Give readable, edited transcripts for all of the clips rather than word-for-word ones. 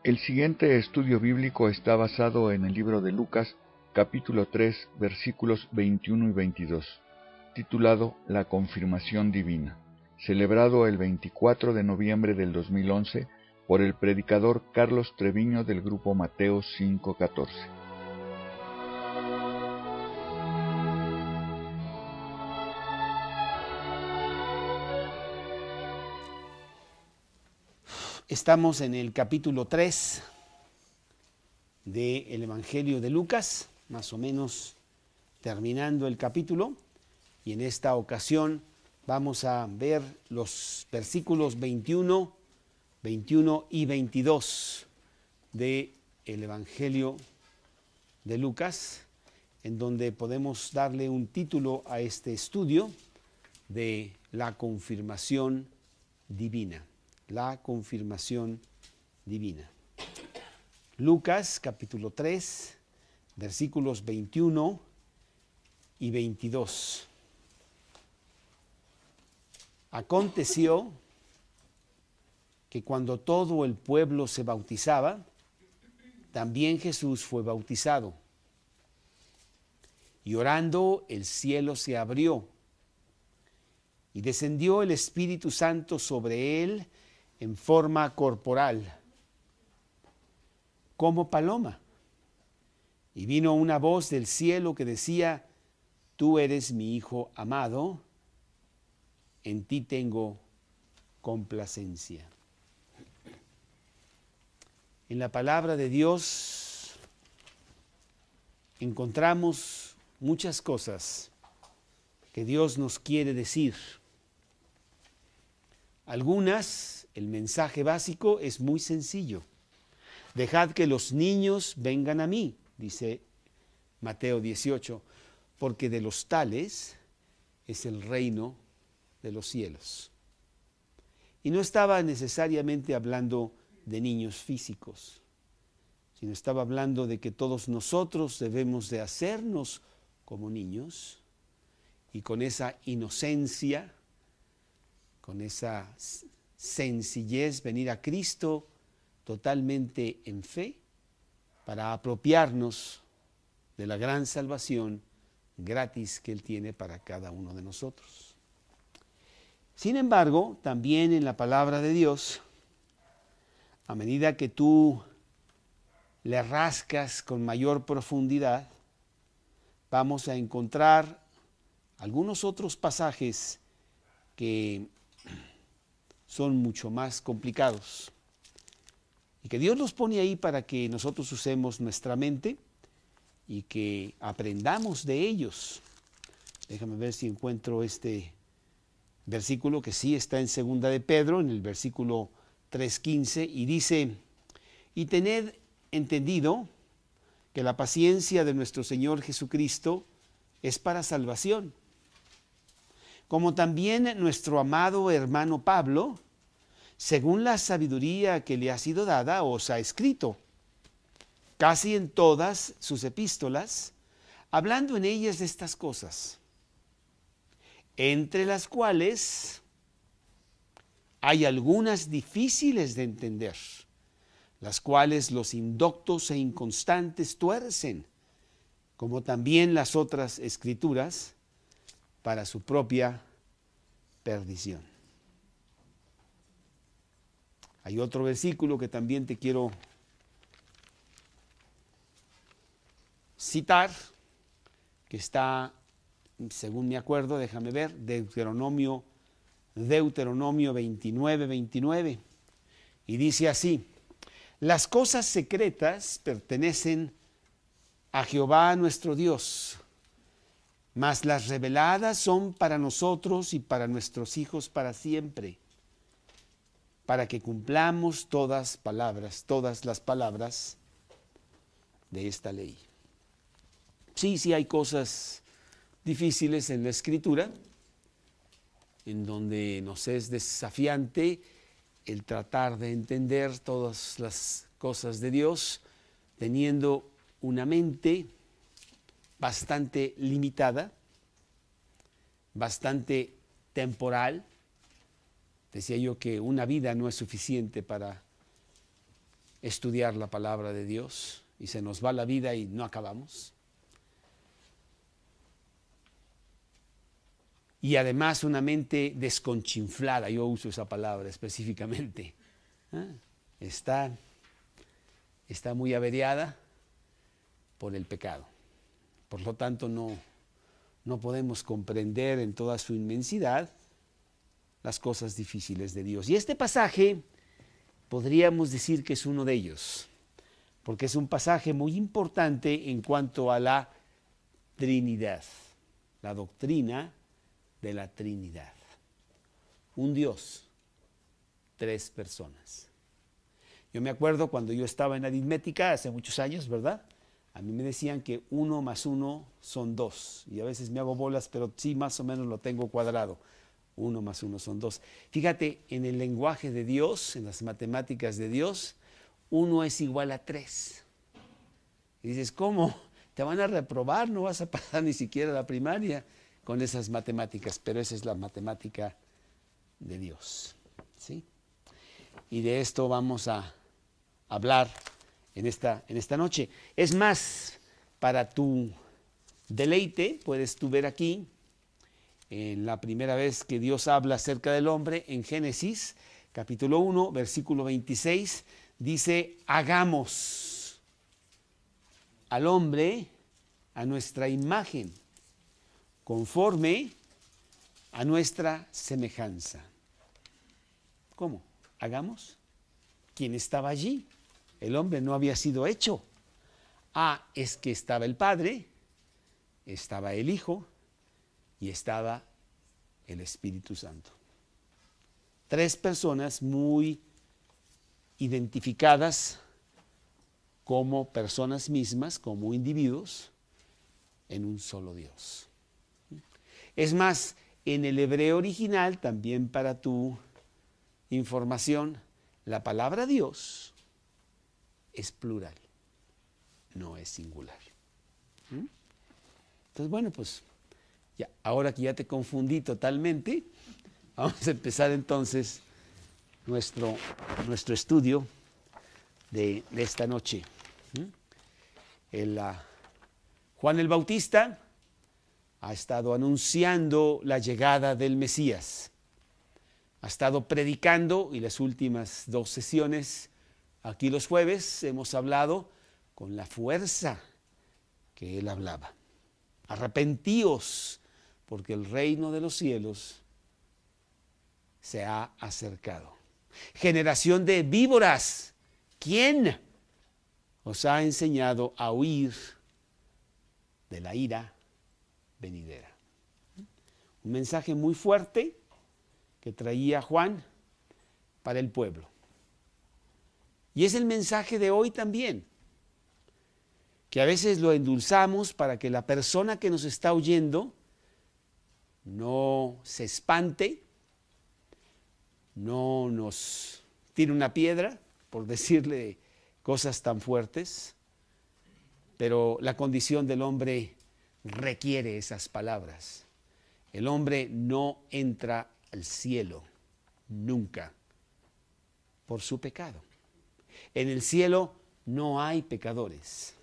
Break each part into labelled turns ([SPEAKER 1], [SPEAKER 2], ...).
[SPEAKER 1] El siguiente estudio bíblico está basado en el libro de Lucas, capítulo 3, versículos 21 y 22, titulado La Confirmación Divina, celebrado el 24 de noviembre del 2011 por el predicador Carlos Treviño del grupo Mateo 5:14.
[SPEAKER 2] Estamos en el capítulo 3 del Evangelio de Lucas, más o menos terminando el capítulo, y en esta ocasión vamos a ver los versículos 21 y 22 del Evangelio de Lucas, en donde podemos darle un título a este estudio de la confirmación divina. La confirmación divina. Lucas capítulo 3, versículos 21 y 22. Aconteció que cuando todo el pueblo se bautizaba, también Jesús fue bautizado. Y orando, el cielo se abrió, y descendió el Espíritu Santo sobre él en forma corporal, como paloma. Y vino una voz del cielo que decía: Tú eres mi Hijo amado, en ti tengo complacencia. En la palabra de Dios encontramos muchas cosas que Dios nos quiere decir. Algunas, el mensaje básico es muy sencillo. Dejad que los niños vengan a mí, dice Mateo 18, porque de los tales es el reino de los cielos. Y no estaba necesariamente hablando de niños físicos, sino estaba hablando de que todos nosotros debemos de hacernos como niños y con esa inocencia, con esa sencillez, venir a Cristo totalmente en fe para apropiarnos de la gran salvación gratis que Él tiene para cada uno de nosotros. Sin embargo, también en la palabra de Dios, a medida que tú le rascas con mayor profundidad, vamos a encontrar algunos otros pasajes que son mucho más complicados y que Dios los pone ahí para que nosotros usemos nuestra mente y que aprendamos de ellos. Déjame ver si encuentro este versículo que sí está en 2 de Pedro, en el versículo 3:15, y dice: y tened entendido que la paciencia de nuestro Señor Jesucristo es para salvación, como también nuestro amado hermano Pablo, según la sabiduría que le ha sido dada, os ha escrito, casi en todas sus epístolas, hablando en ellas de estas cosas, entre las cuales hay algunas difíciles de entender, las cuales los indoctos e inconstantes tuercen, como también las otras escrituras, para su propia perdición. Hay otro versículo que también te quiero citar, que está, según me acuerdo, déjame ver, Deuteronomio 29:29, y dice así: las cosas secretas pertenecen a Jehová nuestro Dios, mas las reveladas son para nosotros y para nuestros hijos para siempre, para que cumplamos todas las palabras de esta ley. Sí hay cosas difíciles en la Escritura, en donde nos es desafiante el tratar de entender todas las cosas de Dios, teniendo una mente bastante limitada, bastante temporal. Decía yo que una vida no es suficiente para estudiar la palabra de Dios y se nos va la vida y no acabamos. Y además una mente desconchinflada, yo uso esa palabra específicamente. Está muy averiada por el pecado. Por lo tanto, no podemos comprender en toda su inmensidad las cosas difíciles de Dios. Y este pasaje podríamos decir que es uno de ellos, porque es un pasaje muy importante en cuanto a la Trinidad, la doctrina de la Trinidad. Un Dios, 3 personas. Yo me acuerdo cuando yo estaba en aritmética hace muchos años, ¿verdad? A mí me decían que 1 más 1 son 2. Y a veces me hago bolas, pero sí más o menos lo tengo cuadrado. 1 más 1 son 2. Fíjate, en el lenguaje de Dios, en las matemáticas de Dios, 1 es igual a 3. Y dices, ¿cómo? Te van a reprobar, no vas a pasar ni siquiera la primaria con esas matemáticas, pero esa es la matemática de Dios, ¿sí? Y de esto vamos a hablar en esta noche. Es más, para tu deleite, puedes tú ver aquí, en la primera vez que Dios habla acerca del hombre, en Génesis, capítulo 1, versículo 26, dice, hagamos al hombre a nuestra imagen, conforme a nuestra semejanza. ¿Cómo? ¿Hagamos? ¿Quién estaba allí? El hombre no había sido hecho. Es que estaba el Padre, estaba el Hijo y estaba el Espíritu Santo. 3 personas muy identificadas como personas mismas, como individuos, en un solo Dios. Es más, en el hebreo original, también para tu información, la palabra Dios es plural, no es singular. Entonces, bueno, pues ya, ahora que ya te confundí totalmente, vamos a empezar entonces nuestro estudio de esta noche. Juan el Bautista ha estado anunciando la llegada del Mesías. Ha estado predicando y las últimas 2 sesiones, aquí los jueves, hemos hablado con la fuerza que él hablaba. Arrepentíos, porque el reino de los cielos se ha acercado. Generación de víboras, ¿quién os ha enseñado a huir de la ira venidera? Un mensaje muy fuerte que traía Juan para el pueblo. Y es el mensaje de hoy también, que a veces lo endulzamos para que la persona que nos está oyendo no se espante, no nos tire una piedra por decirle cosas tan fuertes, pero la condición del hombre requiere esas palabras. El hombre no entra al cielo nunca por su pecado. En el cielo no hay pecadores.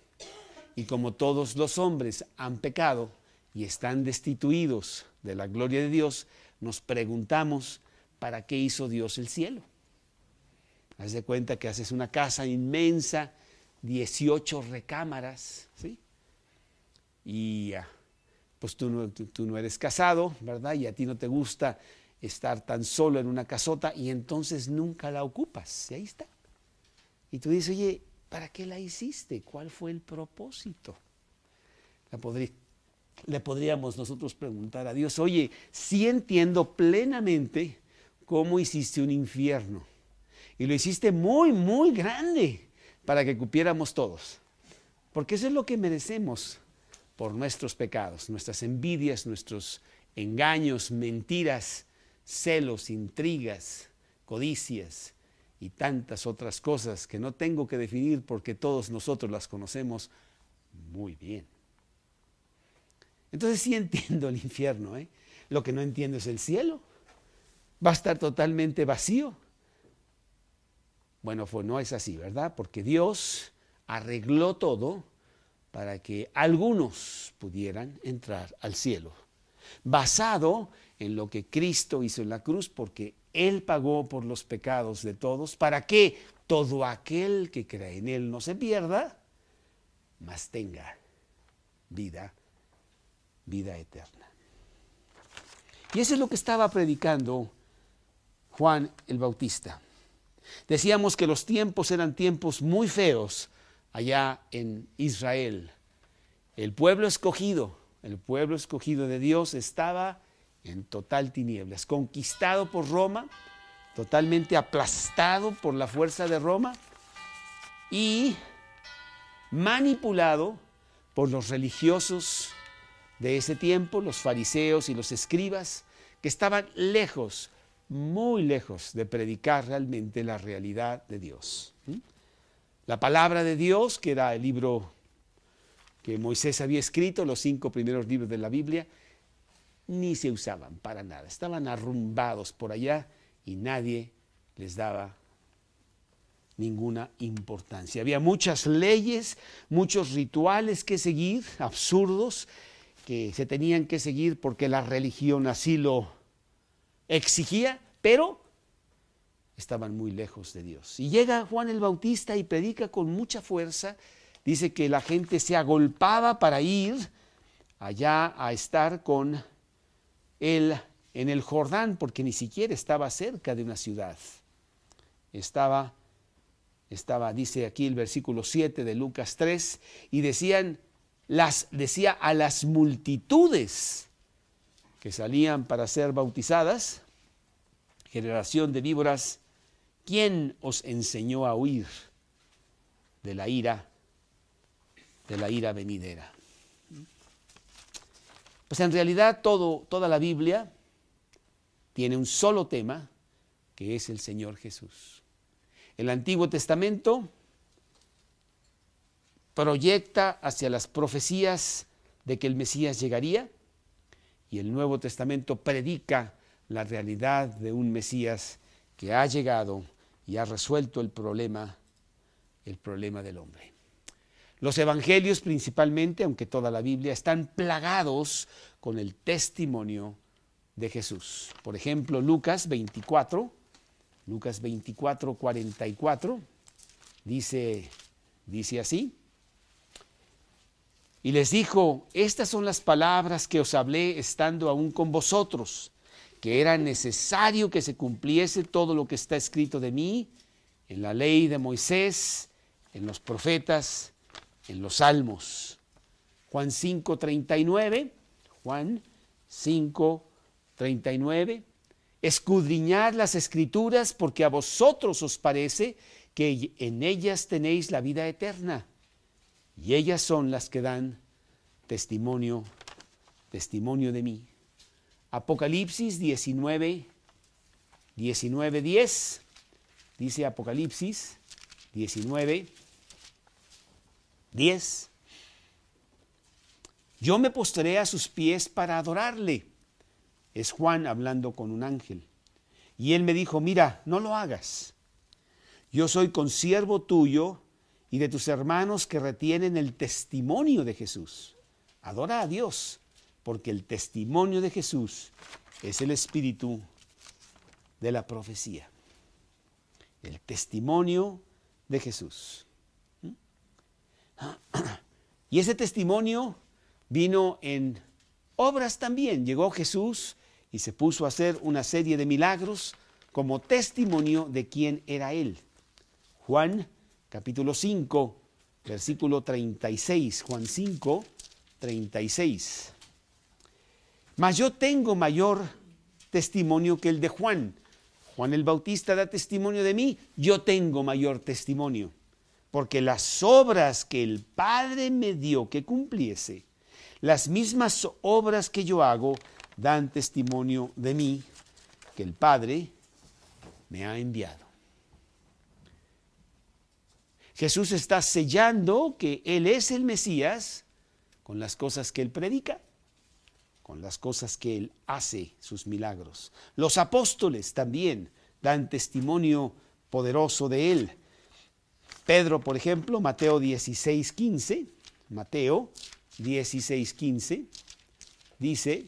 [SPEAKER 2] Y como todos los hombres han pecado y están destituidos de la gloria de Dios, nos preguntamos, ¿para qué hizo Dios el cielo? Haz de cuenta que haces una casa inmensa, 18 recámaras, ¿sí? Y pues tú no eres casado, ¿verdad? Y a ti no te gusta estar tan solo en una casota y entonces nunca la ocupas. Y ahí está. Y tú dices, oye, ¿para qué la hiciste? ¿Cuál fue el propósito? Le podríamos nosotros preguntar a Dios, oye, sí entiendo plenamente cómo hiciste un infierno. Y lo hiciste muy, muy grande para que cupiéramos todos. Porque eso es lo que merecemos por nuestros pecados, nuestras envidias, nuestros engaños, mentiras, celos, intrigas, codicias y tantas otras cosas que no tengo que definir porque todos nosotros las conocemos muy bien. Entonces sí entiendo el infierno, ¿eh? Lo que no entiendo es el cielo. Va a estar totalmente vacío. Bueno, pues no es así, ¿verdad? Porque Dios arregló todo para que algunos pudieran entrar al cielo, basado en lo que Cristo hizo en la cruz, porque Él pagó por los pecados de todos, para que todo aquel que cree en Él no se pierda, mas tenga vida eterna. Y eso es lo que estaba predicando Juan el Bautista. Decíamos que los tiempos eran tiempos muy feos allá en Israel. El pueblo escogido de Dios estaba en total tinieblas, conquistado por Roma, totalmente aplastado por la fuerza de Roma y manipulado por los religiosos de ese tiempo, los fariseos y los escribas, que estaban lejos, muy lejos de predicar realmente la realidad de Dios. La palabra de Dios, que era el libro que Moisés había escrito, los 5 primeros libros de la Biblia, ni se usaban para nada. Estaban arrumbados por allá y nadie les daba ninguna importancia. Había muchas leyes, muchos rituales que seguir, absurdos, que se tenían que seguir porque la religión así lo exigía, pero estaban muy lejos de Dios. Y llega Juan el Bautista y predica con mucha fuerza. Dice que la gente se agolpaba para ir allá a estar con él en el Jordán, porque ni siquiera estaba cerca de una ciudad. Estaba, dice aquí el versículo 7 de Lucas 3, y decía a las multitudes que salían para ser bautizadas: generación de víboras, ¿quién os enseñó a huir de la ira venidera? Pues en realidad toda la Biblia tiene un solo tema, que es el Señor Jesús. El Antiguo Testamento proyecta hacia las profecías de que el Mesías llegaría, y el Nuevo Testamento predica la realidad de un Mesías que ha llegado y ha resuelto el problema del hombre. Los evangelios principalmente, aunque toda la Biblia, están plagados con el testimonio de Jesús. Por ejemplo, Lucas 24, 44, dice así: y les dijo, estas son las palabras que os hablé estando aún con vosotros, que era necesario que se cumpliese todo lo que está escrito de mí en la ley de Moisés, en los profetas, en los salmos. Juan 5:39, Juan 5:39, escudriñad las escrituras porque a vosotros os parece que en ellas tenéis la vida eterna, y ellas son las que dan testimonio de mí. Apocalipsis 19:10, dice Apocalipsis 19:10, yo me postré a sus pies para adorarle. Es Juan hablando con un ángel. Y él me dijo, mira, no lo hagas. Yo soy consiervo tuyo y de tus hermanos que retienen el testimonio de Jesús. Adora a Dios, porque el testimonio de Jesús es el espíritu de la profecía. El testimonio de Jesús. Y ese testimonio vino en obras también. Llegó Jesús y se puso a hacer una serie de milagros como testimonio de quién era Él. Juan capítulo 5, versículo 36. Juan 5, 36. Mas yo tengo mayor testimonio que el de Juan. Juan el Bautista da testimonio de mí, yo tengo mayor testimonio, porque las obras que el Padre me dio que cumpliese, las mismas obras que yo hago, dan testimonio de mí, que el Padre me ha enviado. Jesús está sellando que Él es el Mesías con las cosas que Él predica, con las cosas que Él hace, sus milagros. Los apóstoles también dan testimonio poderoso de Él. Pedro, por ejemplo, Mateo 16:15, Mateo 16:15, dice,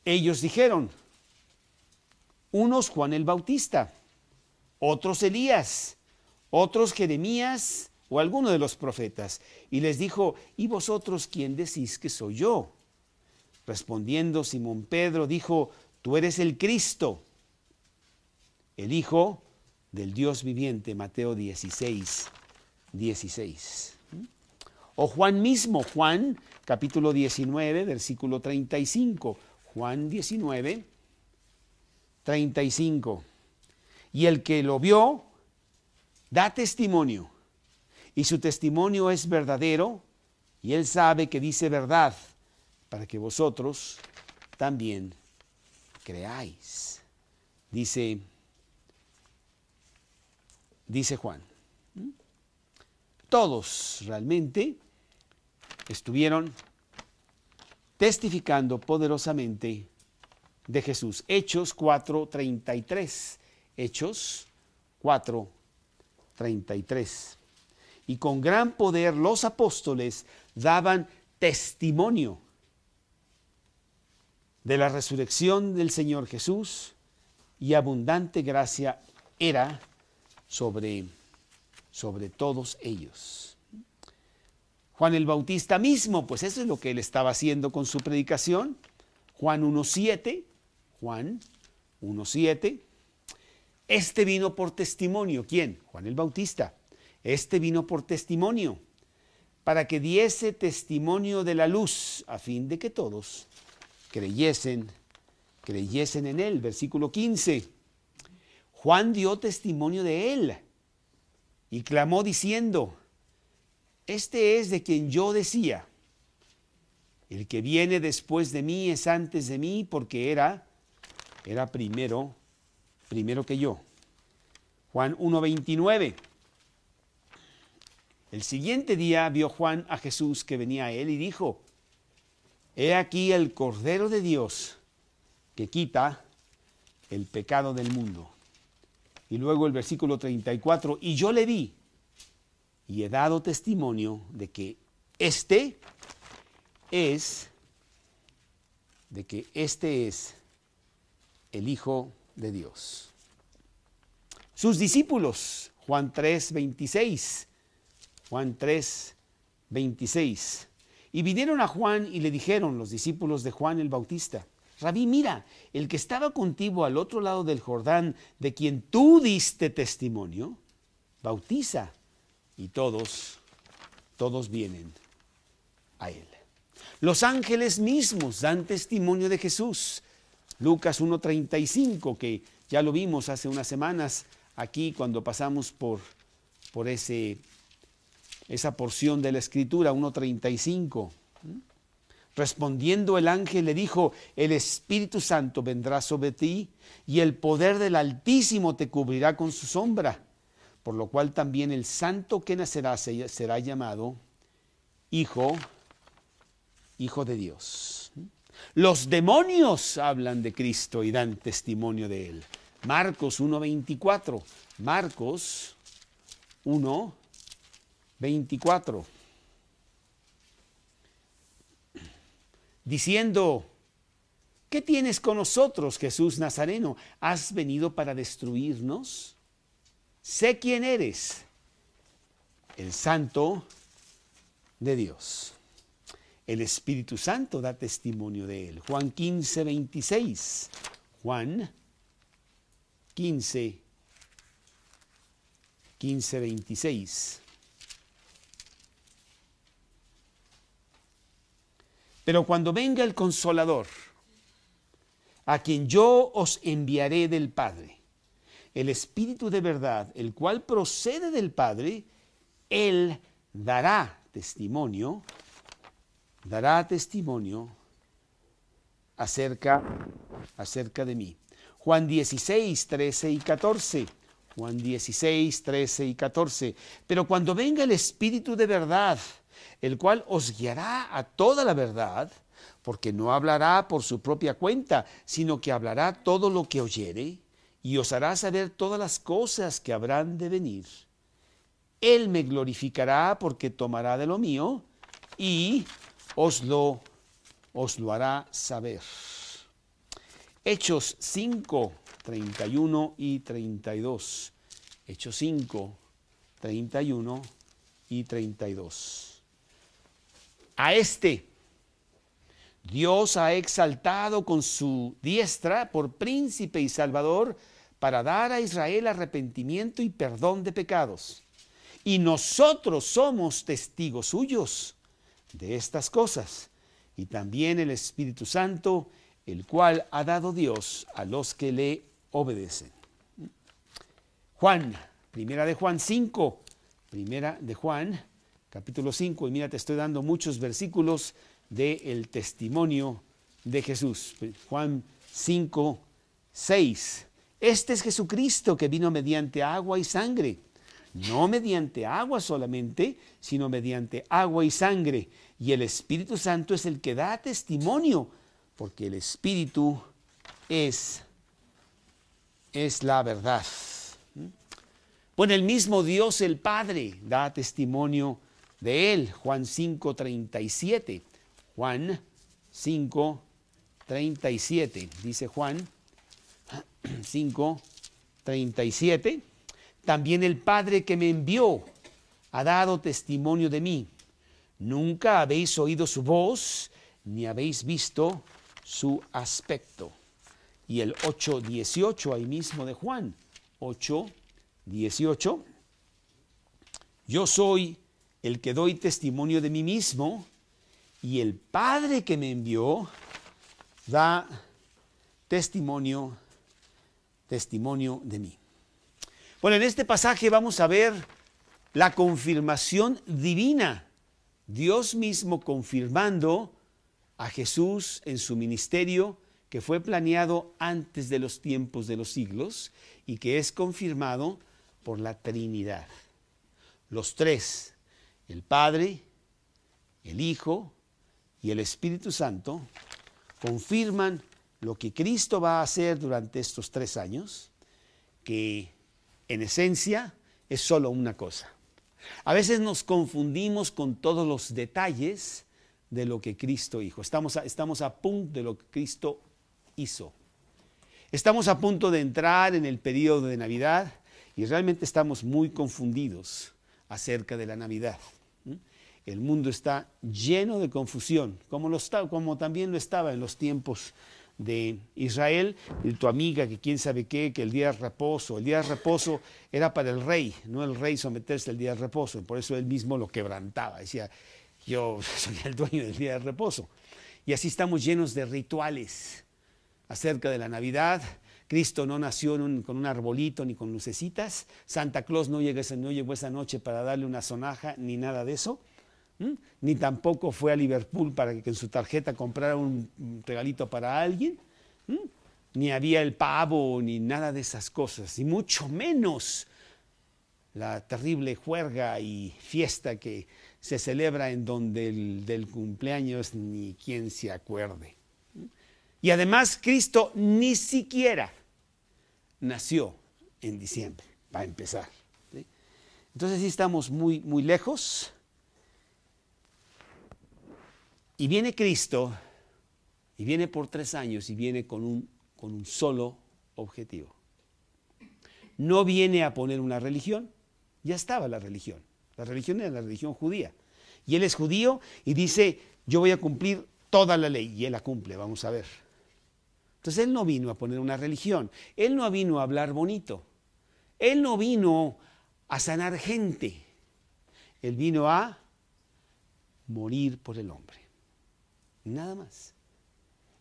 [SPEAKER 2] ellos dijeron, unos Juan el Bautista, otros Elías, otros Jeremías o alguno de los profetas. Y les dijo, ¿y vosotros quién decís que soy yo? Respondiendo Simón Pedro dijo, tú eres el Cristo, el Hijo del Dios viviente. Mateo 16:16. O Juan mismo, Juan capítulo 19, versículo 35. Juan 19:35. Y el que lo vio, da testimonio, y su testimonio es verdadero, y él sabe que dice verdad, para que vosotros también creáis. Dice Juan. Todos realmente estuvieron testificando poderosamente de Jesús. Hechos 4:33. Hechos 4:33. Y con gran poder los apóstoles daban testimonio de la resurrección del Señor Jesús, y abundante gracia era sobre todos ellos. Juan el Bautista mismo, pues eso es lo que él estaba haciendo con su predicación. Juan 1:7, Juan 1:7. Este vino por testimonio. ¿Quién? Juan el Bautista. Este vino por testimonio, para que diese testimonio de la luz, a fin de que todos creyesen en él. Versículo 15. Juan dio testimonio de él y clamó diciendo, este es de quien yo decía, el que viene después de mí es antes de mí, porque era primero que yo. Juan 1:29. El siguiente día vio Juan a Jesús que venía a él y dijo, he aquí el Cordero de Dios que quita el pecado del mundo. Y luego el versículo 34, y yo le vi y he dado testimonio de que este es el Hijo de Dios. Sus discípulos, Juan 3:26. Juan 3:26. Y vinieron a Juan y le dijeron los discípulos de Juan el Bautista, Rabí, mira, el que estaba contigo al otro lado del Jordán, de quien tú diste testimonio, bautiza, y todos vienen a él. Los ángeles mismos dan testimonio de Jesús. Lucas 1:35, que ya lo vimos hace unas semanas aquí cuando pasamos por esa porción de la Escritura, 1:35. Respondiendo el ángel le dijo, el Espíritu Santo vendrá sobre ti y el poder del Altísimo te cubrirá con su sombra, por lo cual también el santo que nacerá será llamado Hijo de Dios. Los demonios hablan de Cristo y dan testimonio de él. Marcos 1:24. Marcos 1:24. Diciendo, ¿qué tienes con nosotros, Jesús Nazareno? ¿Has venido para destruirnos? Sé quién eres, el Santo de Dios. El Espíritu Santo da testimonio de él. Juan 15:26. Juan 15:26. Pero cuando venga el Consolador, a quien yo os enviaré del Padre, el Espíritu de verdad, el cual procede del Padre, él dará testimonio acerca de mí. Juan 16:13 y 14. Juan 16:13 y 14. Pero cuando venga el Espíritu de verdad, el cual os guiará a toda la verdad, porque no hablará por su propia cuenta, sino que hablará todo lo que oyere, y os hará saber todas las cosas que habrán de venir. Él me glorificará porque tomará de lo mío y os lo hará saber. Hechos 5, 31 y 32. Hechos 5, 31 y 32. A este Dios ha exaltado con su diestra por príncipe y salvador para dar a Israel arrepentimiento y perdón de pecados. Y nosotros somos testigos suyos de estas cosas. Y también el Espíritu Santo, el cual ha dado Dios a los que le obedecen. Juan, primera de Juan 5, primera de Juan, capítulo 5, y mira, te estoy dando muchos versículos del testimonio de Jesús. Juan 5, 6. Este es Jesucristo que vino mediante agua y sangre, no mediante agua solamente, sino mediante agua y sangre. Y el Espíritu Santo es el que da testimonio, porque el Espíritu es la verdad. Bueno, el mismo Dios, el Padre, da testimonio de Él. Juan 5, 37. Juan 5, 37. Dice Juan 5, 37. También el Padre que me envió ha dado testimonio de mí. Nunca habéis oído su voz, ni habéis visto su aspecto. Y el 8, 18, ahí mismo de Juan, 8, 18. Yo soy el que doy testimonio de mí mismo, y el Padre que me envió da testimonio de mí. Bueno, en este pasaje vamos a ver la confirmación divina. Dios mismo confirmando a Jesús en su ministerio que fue planeado antes de los tiempos de los siglos y que es confirmado por la Trinidad. Los tres, el Padre, el Hijo y el Espíritu Santo, confirman lo que Cristo va a hacer durante estos 3 años, que en esencia es solo una cosa. A veces nos confundimos con todos los detalles de lo que Cristo hizo. Estamos a punto de lo que Cristo hizo. Estamos a punto de entrar en el periodo de Navidad y realmente estamos muy confundidos acerca de la Navidad. El mundo está lleno de confusión, como también lo estaba en los tiempos de Israel, y tu amiga que quién sabe qué, que el día de reposo era para el rey, no el rey someterse al día de reposo, por eso él mismo lo quebrantaba, decía, yo soy el dueño del día de reposo. Y así estamos llenos de rituales acerca de la Navidad. Cristo no nació con un arbolito ni con lucecitas, Santa Claus no llegó esa noche para darle una sonaja ni nada de eso. Ni tampoco fue a Liverpool para que en su tarjeta comprara un regalito para alguien, ni había el pavo, ni nada de esas cosas, y mucho menos la terrible juerga y fiesta que se celebra en donde del cumpleaños ni quien se acuerde. Y además Cristo ni siquiera nació en diciembre, para empezar. ¿Sí? Entonces sí estamos muy, muy lejos. Y viene Cristo, y viene por 3 años, y viene con un solo objetivo. No viene a poner una religión, ya estaba la religión. La religión era la religión judía. Y él es judío y dice, yo voy a cumplir toda la ley, y él la cumple, vamos a ver. Entonces él no vino a poner una religión, él no vino a hablar bonito, él no vino a sanar gente, él vino a morir por el hombre. Nada más.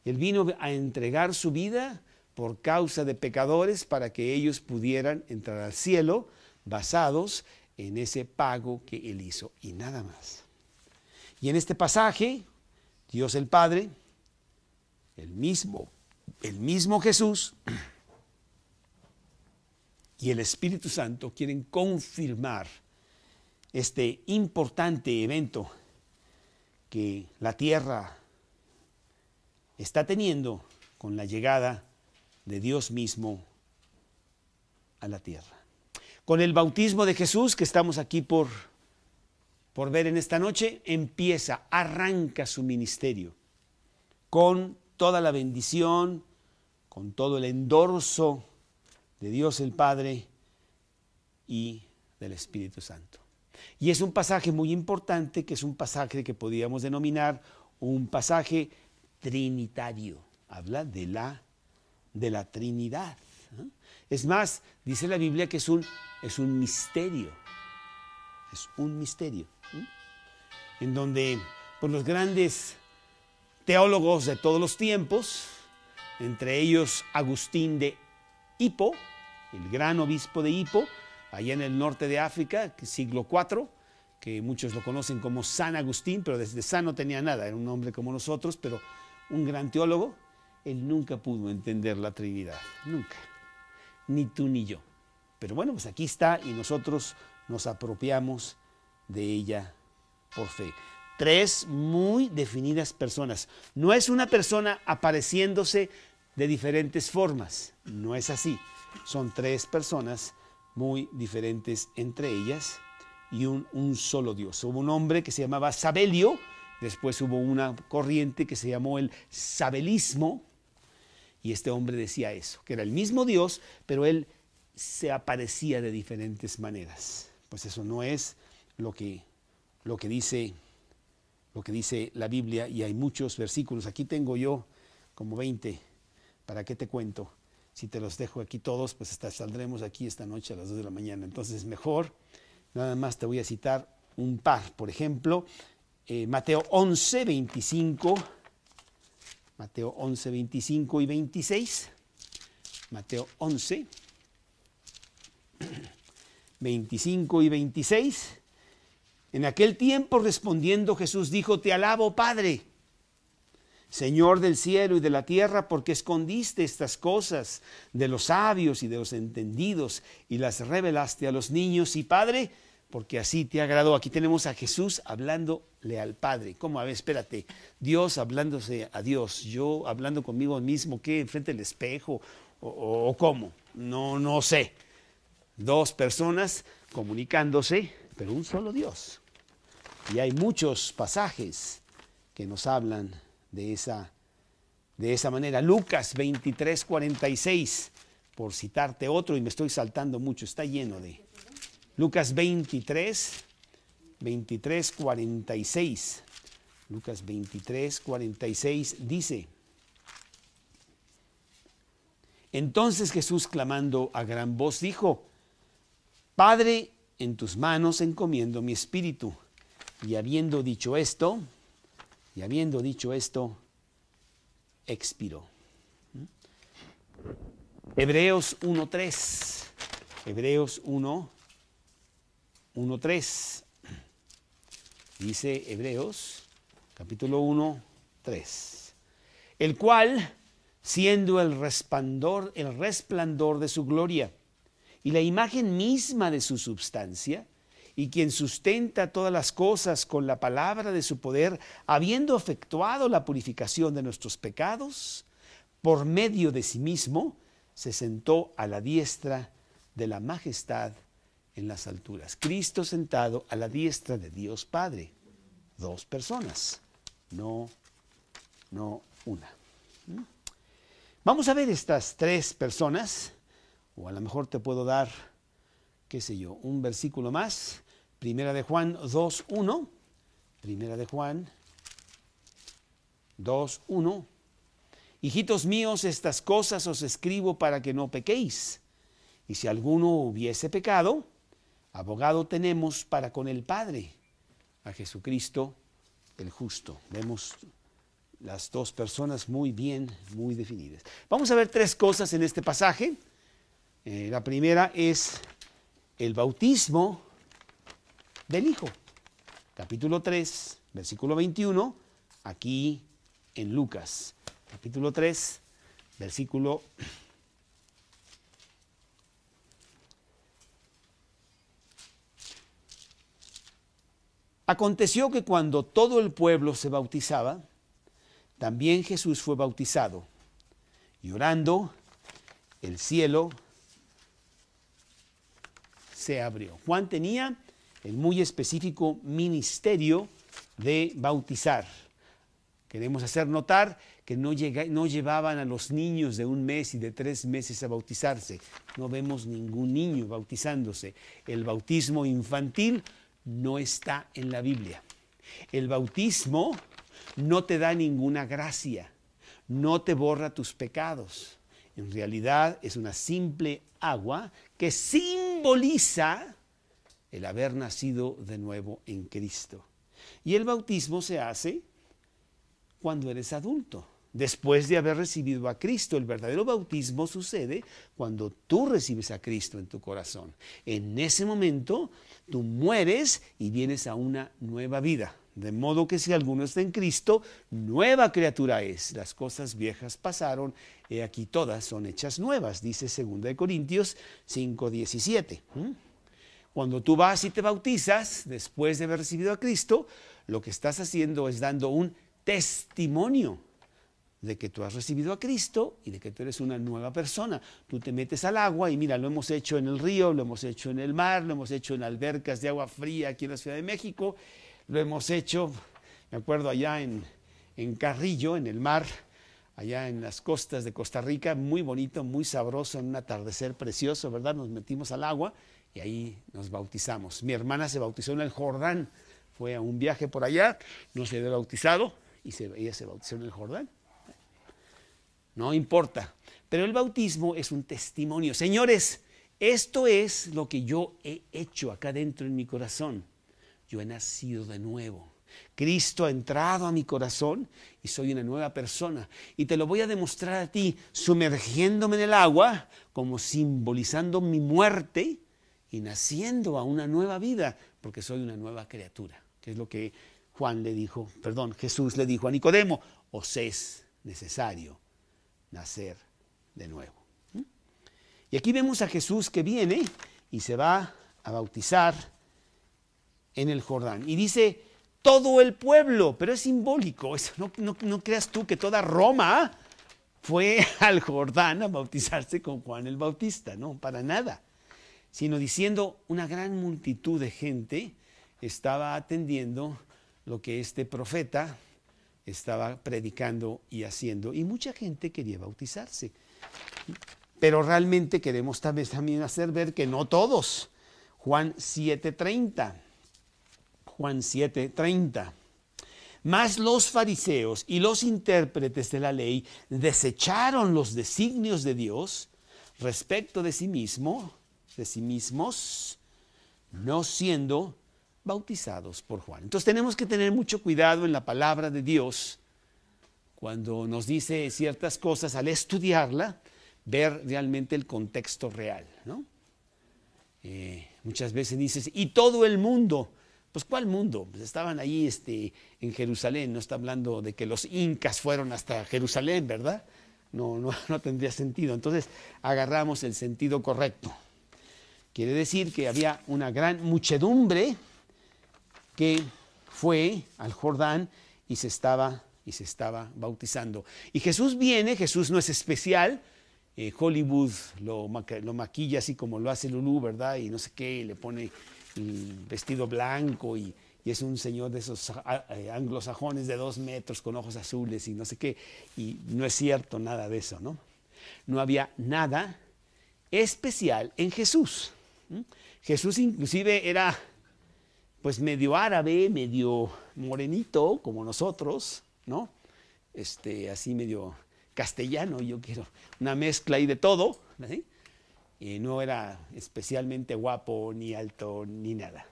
[SPEAKER 2] Él vino a entregar su vida por causa de pecadores para que ellos pudieran entrar al cielo basados en ese pago que Él hizo y nada más. Y en este pasaje, Dios el Padre, el mismo Jesús y el Espíritu Santo quieren confirmar este importante evento que la tierra está teniendo con la llegada de Dios mismo a la tierra. Con el bautismo de Jesús que estamos aquí por ver en esta noche, arranca su ministerio con toda la bendición, con todo el endorso de Dios el Padre y del Espíritu Santo. Y es un pasaje muy importante, que es un pasaje que podríamos denominar un pasaje trinitario. Habla de la Trinidad. Es más, dice la Biblia que es un misterio. Es un misterio. En donde por los grandes teólogos de todos los tiempos, entre ellos Agustín de Hippo, el gran obispo de Hippo, allá en el norte de África, siglo IV, que muchos lo conocen como San Agustín, pero desde San no tenía nada, era un hombre como nosotros, pero un gran teólogo. Él nunca pudo entender la Trinidad, nunca, ni tú ni yo. Pero bueno, pues aquí está y nosotros nos apropiamos de ella por fe. Tres muy definidas personas. No es una persona apareciéndose de diferentes formas, no es así. Son tres personas muy diferentes entre ellas y un solo Dios. Hubo un hombre que se llamaba Sabelio, después hubo una corriente que se llamó el sabelismo, y este hombre decía eso, que era el mismo Dios, pero él se aparecía de diferentes maneras. Pues eso no es lo que dice la Biblia, y hay muchos versículos. Aquí tengo yo como 20, ¿para qué te cuento? Si te los dejo aquí todos, pues saldremos aquí esta noche a las 2 de la mañana. Entonces mejor, nada más te voy a citar un par. Por ejemplo, Mateo 11, 25, Mateo 11, 25 y 26. Mateo 11, 25 y 26. En aquel tiempo respondiendo Jesús dijo: Te alabo, Padre, Señor del cielo y de la tierra, porque escondiste estas cosas de los sabios y de los entendidos y las revelaste a los niños. Y Padre, porque así te agradó. Aquí tenemos a Jesús hablándole al Padre. ¿Cómo? A ver, espérate. Dios hablándose a Dios. Yo hablando conmigo mismo, ¿qué? ¿Enfrente del espejo? ¿O cómo? No sé. Dos personas comunicándose, pero un solo Dios. Y hay muchos pasajes que nos hablan de esa manera. Lucas 23, 46, por citarte otro, y me estoy saltando mucho, está lleno de... Lucas 23, 46. Lucas 23, 46 dice: Entonces Jesús, clamando a gran voz, dijo: Padre, en tus manos encomiendo mi espíritu. Y habiendo dicho esto, expiró. Hebreos 1:3. Hebreos 1:3. Dice Hebreos, capítulo 1:3. El cual, siendo el resplandor de su gloria y la imagen misma de su substancia, y quien sustenta todas las cosas con la palabra de su poder, habiendo efectuado la purificación de nuestros pecados, por medio de sí mismo, se sentó a la diestra de la majestad en las alturas. Cristo sentado a la diestra de Dios Padre. Dos personas, no una. Vamos a ver estas tres personas, o a lo mejor te puedo dar, qué sé yo, un versículo más. Primera de Juan 2:1. Primera de Juan 2:1. Hijitos míos, estas cosas os escribo para que no pequéis. Y si alguno hubiese pecado, abogado tenemos para con el Padre, a Jesucristo el justo. Vemos las dos personas muy bien, muy definidas. Vamos a ver tres cosas en este pasaje. La primera es el bautismo del Hijo. Capítulo 3, versículo 21, aquí en Lucas. Capítulo 3, versículo 21. Aconteció que cuando todo el pueblo se bautizaba, también Jesús fue bautizado. Y orando, el cielo se abrió. Juan tenía el muy específico ministerio de bautizar. Queremos hacer notar que no llevaban a los niños de 1 mes y de 3 meses a bautizarse. No vemos ningún niño bautizándose. El bautismo infantil no está en la Biblia. El bautismo no te da ninguna gracia, no te borra tus pecados. En realidad es una simple agua que simboliza el haber nacido de nuevo en Cristo. Y el bautismo se hace cuando eres adulto, después de haber recibido a Cristo. El verdadero bautismo sucede cuando tú recibes a Cristo en tu corazón. En ese momento tú mueres y vienes a una nueva vida. De modo que si alguno está en Cristo, nueva criatura es. Las cosas viejas pasaron, he aquí todas son hechas nuevas, dice 2 Corintios 5:17. Cuando tú vas y te bautizas, después de haber recibido a Cristo, lo que estás haciendo es dando un testimonio de que tú has recibido a Cristo y de que tú eres una nueva persona. Tú te metes al agua y mira, lo hemos hecho en el río, lo hemos hecho en el mar, lo hemos hecho en albercas de agua fría aquí en la Ciudad de México, lo hemos hecho, me acuerdo allá en Carrillo, en el mar, allá en las costas de Costa Rica, muy bonito, muy sabroso, en un atardecer precioso, ¿verdad? Nos metimos al agua y ahí nos bautizamos. Mi hermana se bautizó en el Jordán, fue a un viaje por allá, no se había bautizado y ella se bautizó en el Jordán. No importa, pero el bautismo es un testimonio. Señores, esto es lo que yo he hecho acá dentro en mi corazón. Yo he nacido de nuevo. Cristo ha entrado a mi corazón y soy una nueva persona. Y te lo voy a demostrar a ti sumergiéndome en el agua, como simbolizando mi muerte y naciendo a una nueva vida, porque soy una nueva criatura. Que es lo que Jesús le dijo a Nicodemo: os es necesario nacer de nuevo. Y aquí vemos a Jesús que viene y se va a bautizar en el Jordán. Y dice todo el pueblo, pero es simbólico. Eso, no creas tú que toda Roma fue al Jordán a bautizarse con Juan el Bautista, no, para nada. Sino diciendo una gran multitud de gente estaba atendiendo lo que este profeta estaba predicando y haciendo, y mucha gente quería bautizarse. Pero realmente queremos también hacer ver que no todos. Juan 7:30. Juan 7:30. Mas los fariseos y los intérpretes de la ley desecharon los designios de Dios respecto de sí mismos, no siendo bautizados por Juan. Entonces tenemos que tener mucho cuidado en la palabra de Dios cuando nos dice ciertas cosas, al estudiarla, ver realmente el contexto real, ¿no? Muchas veces dices, y todo el mundo. Pues ¿cuál mundo? Pues estaban ahí en Jerusalén, no está hablando de que los incas fueron hasta Jerusalén, ¿verdad? No tendría sentido. Entonces agarramos el sentido correcto. Quiere decir que había una gran muchedumbre que fue al Jordán y se estaba bautizando. Y Jesús viene, Jesús no es especial. Hollywood lo maquilla así como lo hace Lulú, ¿verdad? Y no sé qué, y le pone el vestido blanco y es un señor de esos anglosajones de 2 metros con ojos azules y no sé qué. Y no es cierto nada de eso, ¿no? No había nada especial en Jesús. Jesús inclusive era pues medio árabe, medio morenito como nosotros, ¿no? Así medio castellano, yo quiero una mezcla ahí de todo, ¿sí? Y no era especialmente guapo, ni alto, ni nada.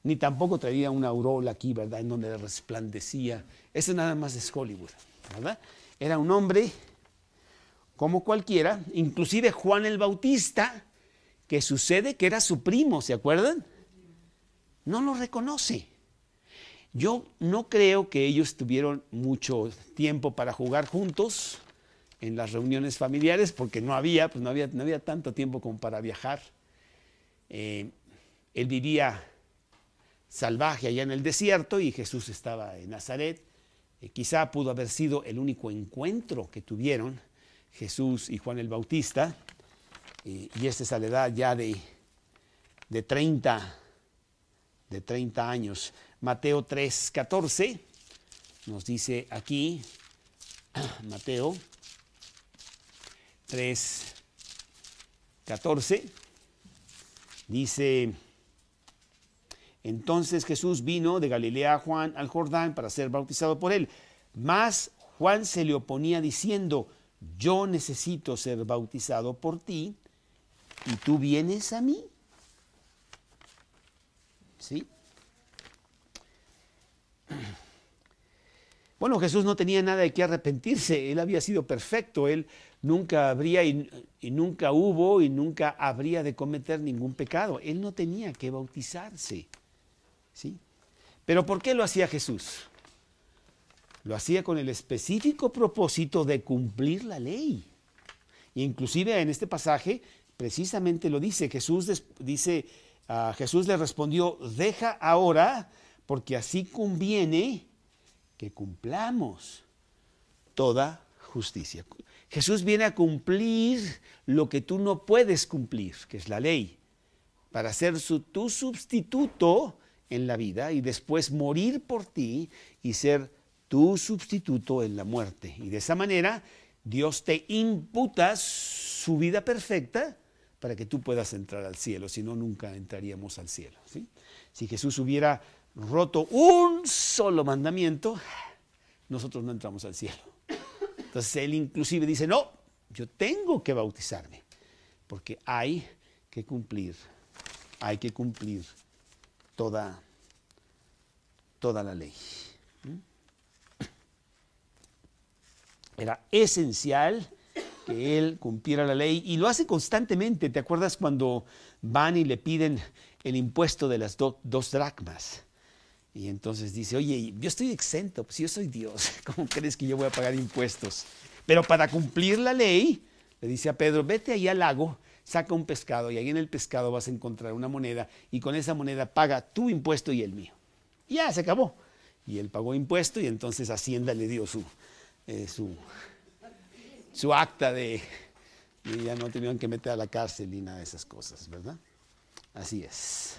[SPEAKER 2] Ni tampoco traía una aureola aquí, ¿verdad?, en donde resplandecía. Eso nada más es Hollywood, ¿verdad? Era un hombre como cualquiera, inclusive Juan el Bautista, que sucede que era su primo, ¿se acuerdan? No lo reconoce. Yo no creo que ellos tuvieron mucho tiempo para jugar juntos en las reuniones familiares, porque no había tanto tiempo como para viajar. Él vivía salvaje allá en el desierto y Jesús estaba en Nazaret. Quizá pudo haber sido el único encuentro que tuvieron Jesús y Juan el Bautista, y esta es a la edad ya de de 30 años. Mateo 3:14 nos dice aquí, Mateo 3:14, dice: entonces Jesús vino de Galilea a Juan al Jordán para ser bautizado por él. Mas Juan se le oponía diciendo: yo necesito ser bautizado por ti, ¿y tú vienes a mí? ¿Sí? Bueno, Jesús no tenía nada de qué arrepentirse. Él había sido perfecto. Él nunca habría y nunca hubo y nunca habría de cometer ningún pecado. Él no tenía que bautizarse. ¿Sí? Pero ¿por qué lo hacía Jesús? Lo hacía con el específico propósito de cumplir la ley. Inclusive en este pasaje precisamente lo dice. Jesús le respondió: deja ahora, porque así conviene que cumplamos toda justicia. Jesús viene a cumplir lo que tú no puedes cumplir, que es la ley, para ser tu sustituto en la vida y después morir por ti y ser tu sustituto en la muerte. Y de esa manera Dios te imputa su vida perfecta para que tú puedas entrar al cielo. Si no, nunca entraríamos al cielo, ¿sí? Si Jesús hubiera roto un solo mandamiento, nosotros no entramos al cielo. Entonces Él inclusive dice: no, yo tengo que bautizarme, porque hay que cumplir toda la ley. Era esencial que Él cumpliera la ley, y lo hace constantemente. ¿Te acuerdas cuando van y le piden el impuesto de las 2 dracmas? Y entonces dice: oye, yo estoy exento, pues yo soy Dios, ¿cómo crees que yo voy a pagar impuestos? Pero para cumplir la ley, le dice a Pedro: vete ahí al lago, saca un pescado, y ahí en el pescado vas a encontrar una moneda, y con esa moneda paga tu impuesto y el mío. Y ya, se acabó. Y él pagó impuesto, y entonces Hacienda le dio su acta y ya no tenían que meter a la cárcel y nada de esas cosas, ¿verdad? Así es.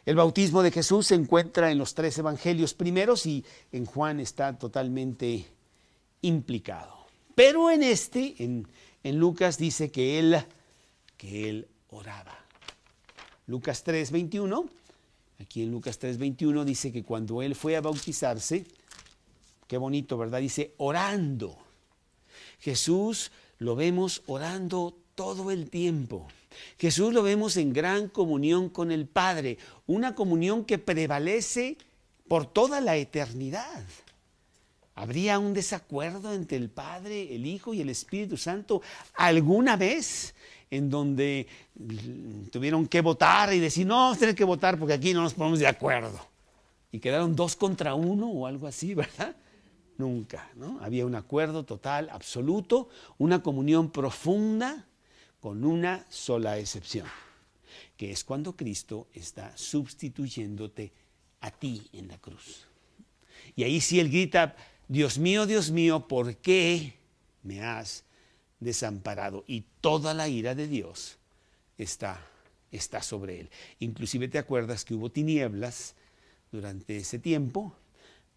[SPEAKER 2] El bautismo de Jesús se encuentra en los 3 evangelios primeros y en Juan está totalmente implicado. Pero en Lucas dice que él oraba. Lucas 3:21, aquí en Lucas 3:21 dice que cuando él fue a bautizarse, qué bonito, ¿verdad? Dice orando. Jesús lo vemos orando todo el tiempo. Jesús lo vemos en gran comunión con el Padre, una comunión que prevalece por toda la eternidad. ¿Habría un desacuerdo entre el Padre, el Hijo y el Espíritu Santo alguna vez en donde tuvieron que votar y decir: no, vamos a tener que votar porque aquí no nos ponemos de acuerdo? Y quedaron 2 contra 1 o algo así, ¿verdad? Nunca, ¿no? Había un acuerdo total, absoluto, una comunión profunda, con una sola excepción, que es cuando Cristo está sustituyéndote a ti en la cruz. Y ahí sí Él grita: Dios mío, ¿por qué me has desamparado? Y toda la ira de Dios está sobre Él. Inclusive te acuerdas que hubo tinieblas durante ese tiempo,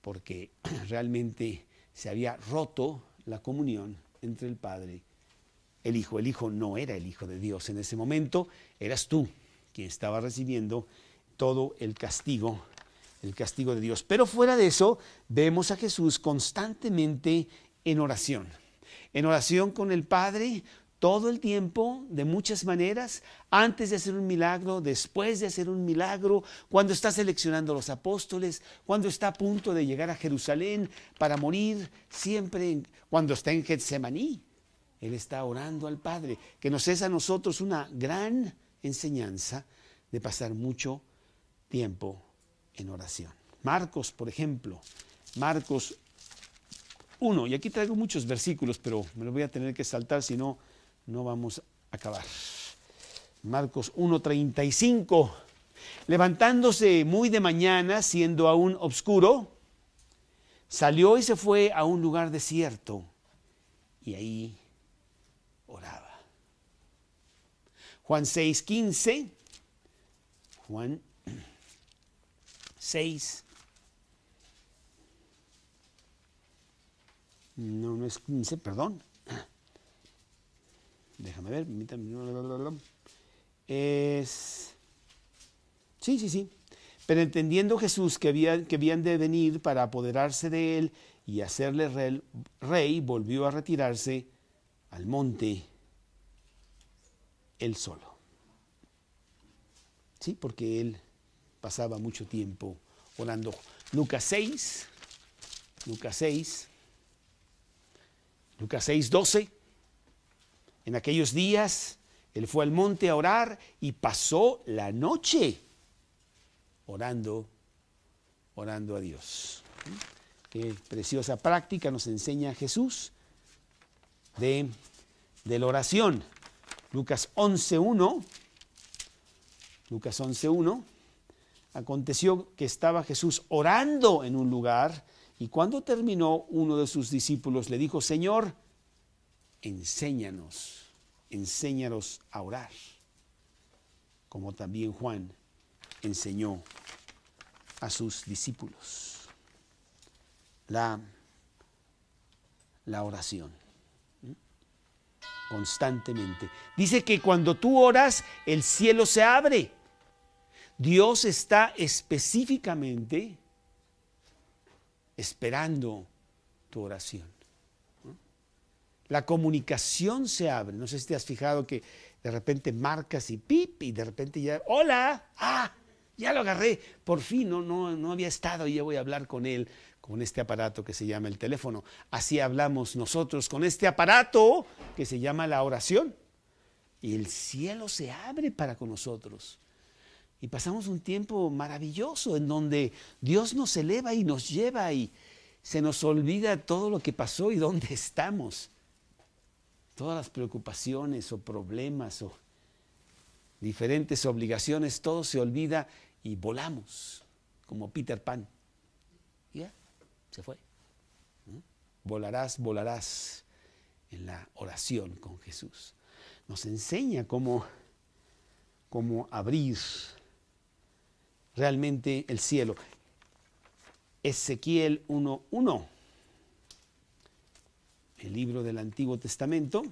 [SPEAKER 2] porque realmente se había roto la comunión entre el Padre y el Hijo. El Hijo no era el Hijo de Dios en ese momento, eras tú quien estaba recibiendo todo el castigo de Dios. Pero fuera de eso, vemos a Jesús constantemente en oración con el Padre, todo el tiempo, de muchas maneras, antes de hacer un milagro, después de hacer un milagro, cuando está seleccionando a los apóstoles, cuando está a punto de llegar a Jerusalén para morir, siempre cuando está en Getsemaní, Él está orando al Padre, que nos es a nosotros una gran enseñanza de pasar mucho tiempo en oración. Marcos, por ejemplo, Marcos 1, y aquí traigo muchos versículos, pero me los voy a tener que saltar, si no, no vamos a acabar. Marcos 1:35. Levantándose muy de mañana, siendo aún oscuro, salió y se fue a un lugar desierto, y ahí oraba. Juan 6:15 Juan 6. No, no es 15, perdón. Déjame ver. Es... Sí. Pero entendiendo Jesús que habían de venir para apoderarse de él y hacerle rey, volvió a retirarse al monte él solo. Sí, porque él pasaba mucho tiempo orando. Lucas 6, 12. En aquellos días él fue al monte a orar y pasó la noche orando a Dios. Qué preciosa práctica nos enseña Jesús de la oración. Lucas 11:1. Aconteció que estaba Jesús orando en un lugar y cuando terminó, uno de sus discípulos le dijo: Señor, enséñanos a orar, como también Juan enseñó a sus discípulos. La oración. Constantemente. Dice que cuando tú oras, el cielo se abre. Dios está específicamente esperando tu oración. La comunicación se abre. No sé si te has fijado que de repente marcas y pip, y de repente ya, ¡hola! ¡Ah! Ya lo agarré. Por fin, no había estado y ya voy a hablar con él, con este aparato que se llama el teléfono. Así hablamos nosotros con este aparato que se llama la oración. Y el cielo se abre para con nosotros. Y pasamos un tiempo maravilloso en donde Dios nos eleva y nos lleva y se nos olvida todo lo que pasó y dónde estamos. Todas las preocupaciones o problemas o diferentes obligaciones, todo se olvida y volamos como Peter Pan. Ya, se fue. Volarás en la oración con Jesús. Nos enseña cómo abrir realmente el cielo. Ezequiel 1:1, el libro del Antiguo Testamento,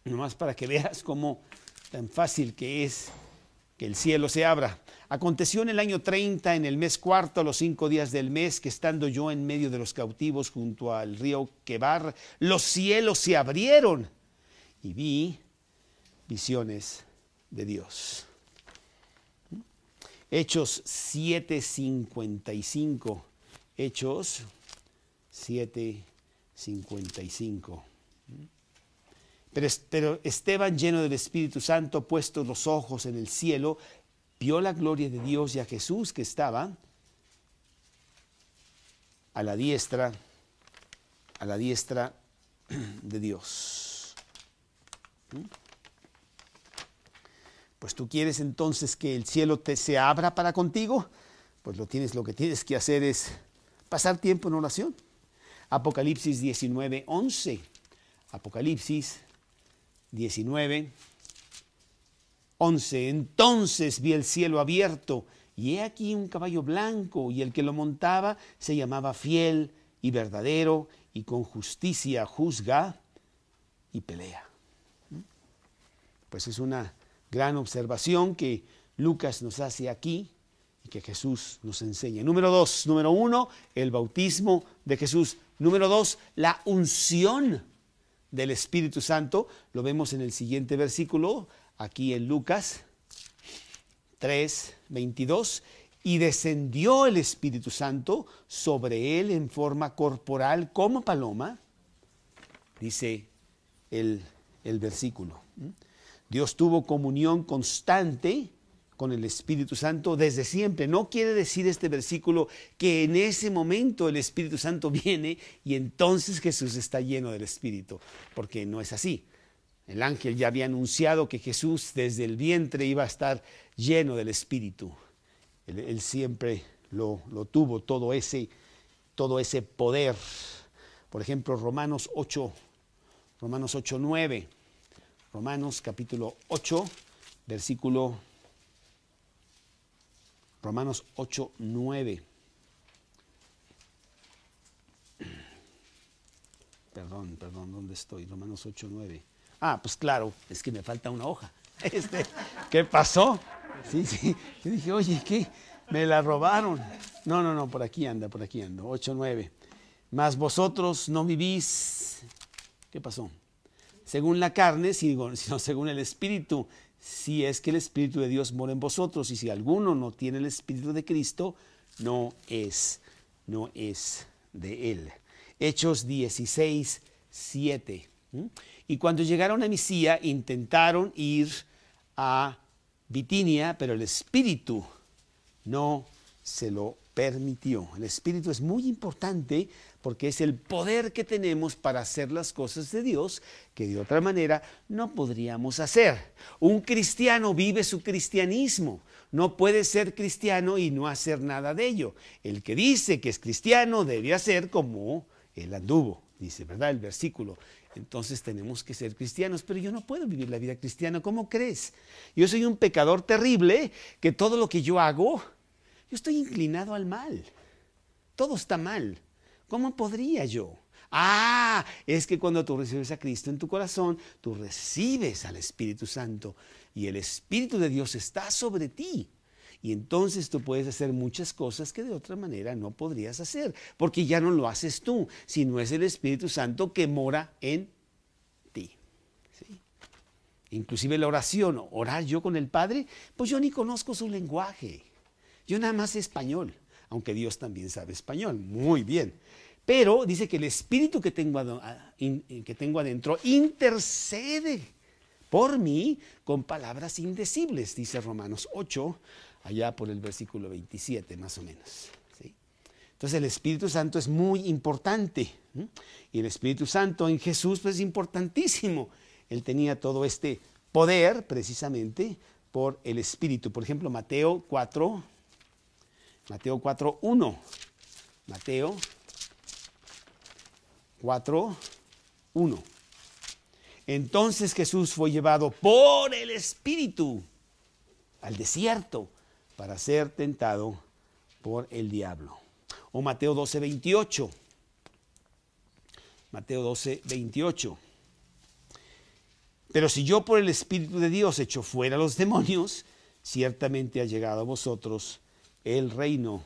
[SPEAKER 2] nomás para que veas cómo tan fácil que es que el cielo se abra. Aconteció en el año 30, en el mes cuarto, a los 5 días del mes, que estando yo en medio de los cautivos junto al río Quebar, los cielos se abrieron y vi visiones de Dios. Hechos 7:55. Hechos 7:55. Pero Esteban, lleno del Espíritu Santo, puestos los ojos en el cielo, vio la gloria de Dios y a Jesús que estaba a la diestra de Dios. Pues tú quieres entonces que el cielo se abra para contigo, pues lo que tienes que hacer es pasar tiempo en oración. Apocalipsis 19:11. Apocalipsis 19:11. Entonces vi el cielo abierto y he aquí un caballo blanco y el que lo montaba se llamaba Fiel y Verdadero y con justicia juzga y pelea. Pues es una gran observación que Lucas nos hace aquí y que Jesús nos enseña. Número 1, el bautismo de Jesús. Número 2, la unción del Espíritu Santo. Lo vemos en el siguiente versículo, aquí en Lucas 3:22. Y descendió el Espíritu Santo sobre él en forma corporal como paloma, dice el versículo. Dios tuvo comunión constante con el Espíritu Santo desde siempre. No quiere decir este versículo que en ese momento el Espíritu Santo viene y entonces Jesús está lleno del Espíritu, porque no es así. El ángel ya había anunciado que Jesús desde el vientre iba a estar lleno del Espíritu. Él siempre lo tuvo, todo ese poder. Por ejemplo, Romanos 8:9. Romanos capítulo 8, versículo Romanos 8:9. Perdón, ¿dónde estoy? Romanos 8:9. Ah, pues claro, es que me falta una hoja. ¿Qué pasó? Sí. Yo dije, oye, ¿qué? Me la robaron. No, por aquí ando. 8:9. Mas vosotros no vivís. ¿Qué pasó? Según la carne, sino según el Espíritu. Si es que el Espíritu de Dios mora en vosotros, y si alguno no tiene el Espíritu de Cristo, no es de él. Hechos 16:7. Y cuando llegaron a Misia, intentaron ir a Bitinia, pero el Espíritu no se lo permitió. El Espíritu es muy importante porque es el poder que tenemos para hacer las cosas de Dios que de otra manera no podríamos hacer. Un cristiano vive su cristianismo. No puede ser cristiano y no hacer nada de ello. El que dice que es cristiano debe hacer como él anduvo, dice, ¿verdad? El versículo. Entonces tenemos que ser cristianos, pero yo no puedo vivir la vida cristiana. ¿Cómo crees? Yo soy un pecador terrible que todo lo que yo hago, yo estoy inclinado al mal. Todo está mal. ¿Cómo podría yo? Es que cuando tú recibes a Cristo en tu corazón, tú recibes al Espíritu Santo y el Espíritu de Dios está sobre ti. Y entonces tú puedes hacer muchas cosas que de otra manera no podrías hacer, porque ya no lo haces tú, sino es el Espíritu Santo que mora en ti. ¿Sí? Inclusive la oración, orar yo con el Padre, pues yo ni conozco su lenguaje. Yo nada más sé español, aunque Dios también sabe español, muy bien. Pero dice que el Espíritu que tengo adentro intercede por mí con palabras indecibles, dice Romanos 8, allá por el versículo 27 más o menos. ¿Sí? Entonces el Espíritu Santo es muy importante. Y el Espíritu Santo en Jesús pues, es importantísimo. Él tenía todo este poder precisamente por el Espíritu. Por ejemplo, Mateo 4:1. Mateo 4:1. Entonces Jesús fue llevado por el Espíritu al desierto para ser tentado por el diablo. O Mateo 12:28. Mateo 12:28. Pero si yo por el Espíritu de Dios echo fuera los demonios, ciertamente ha llegado a vosotros el reino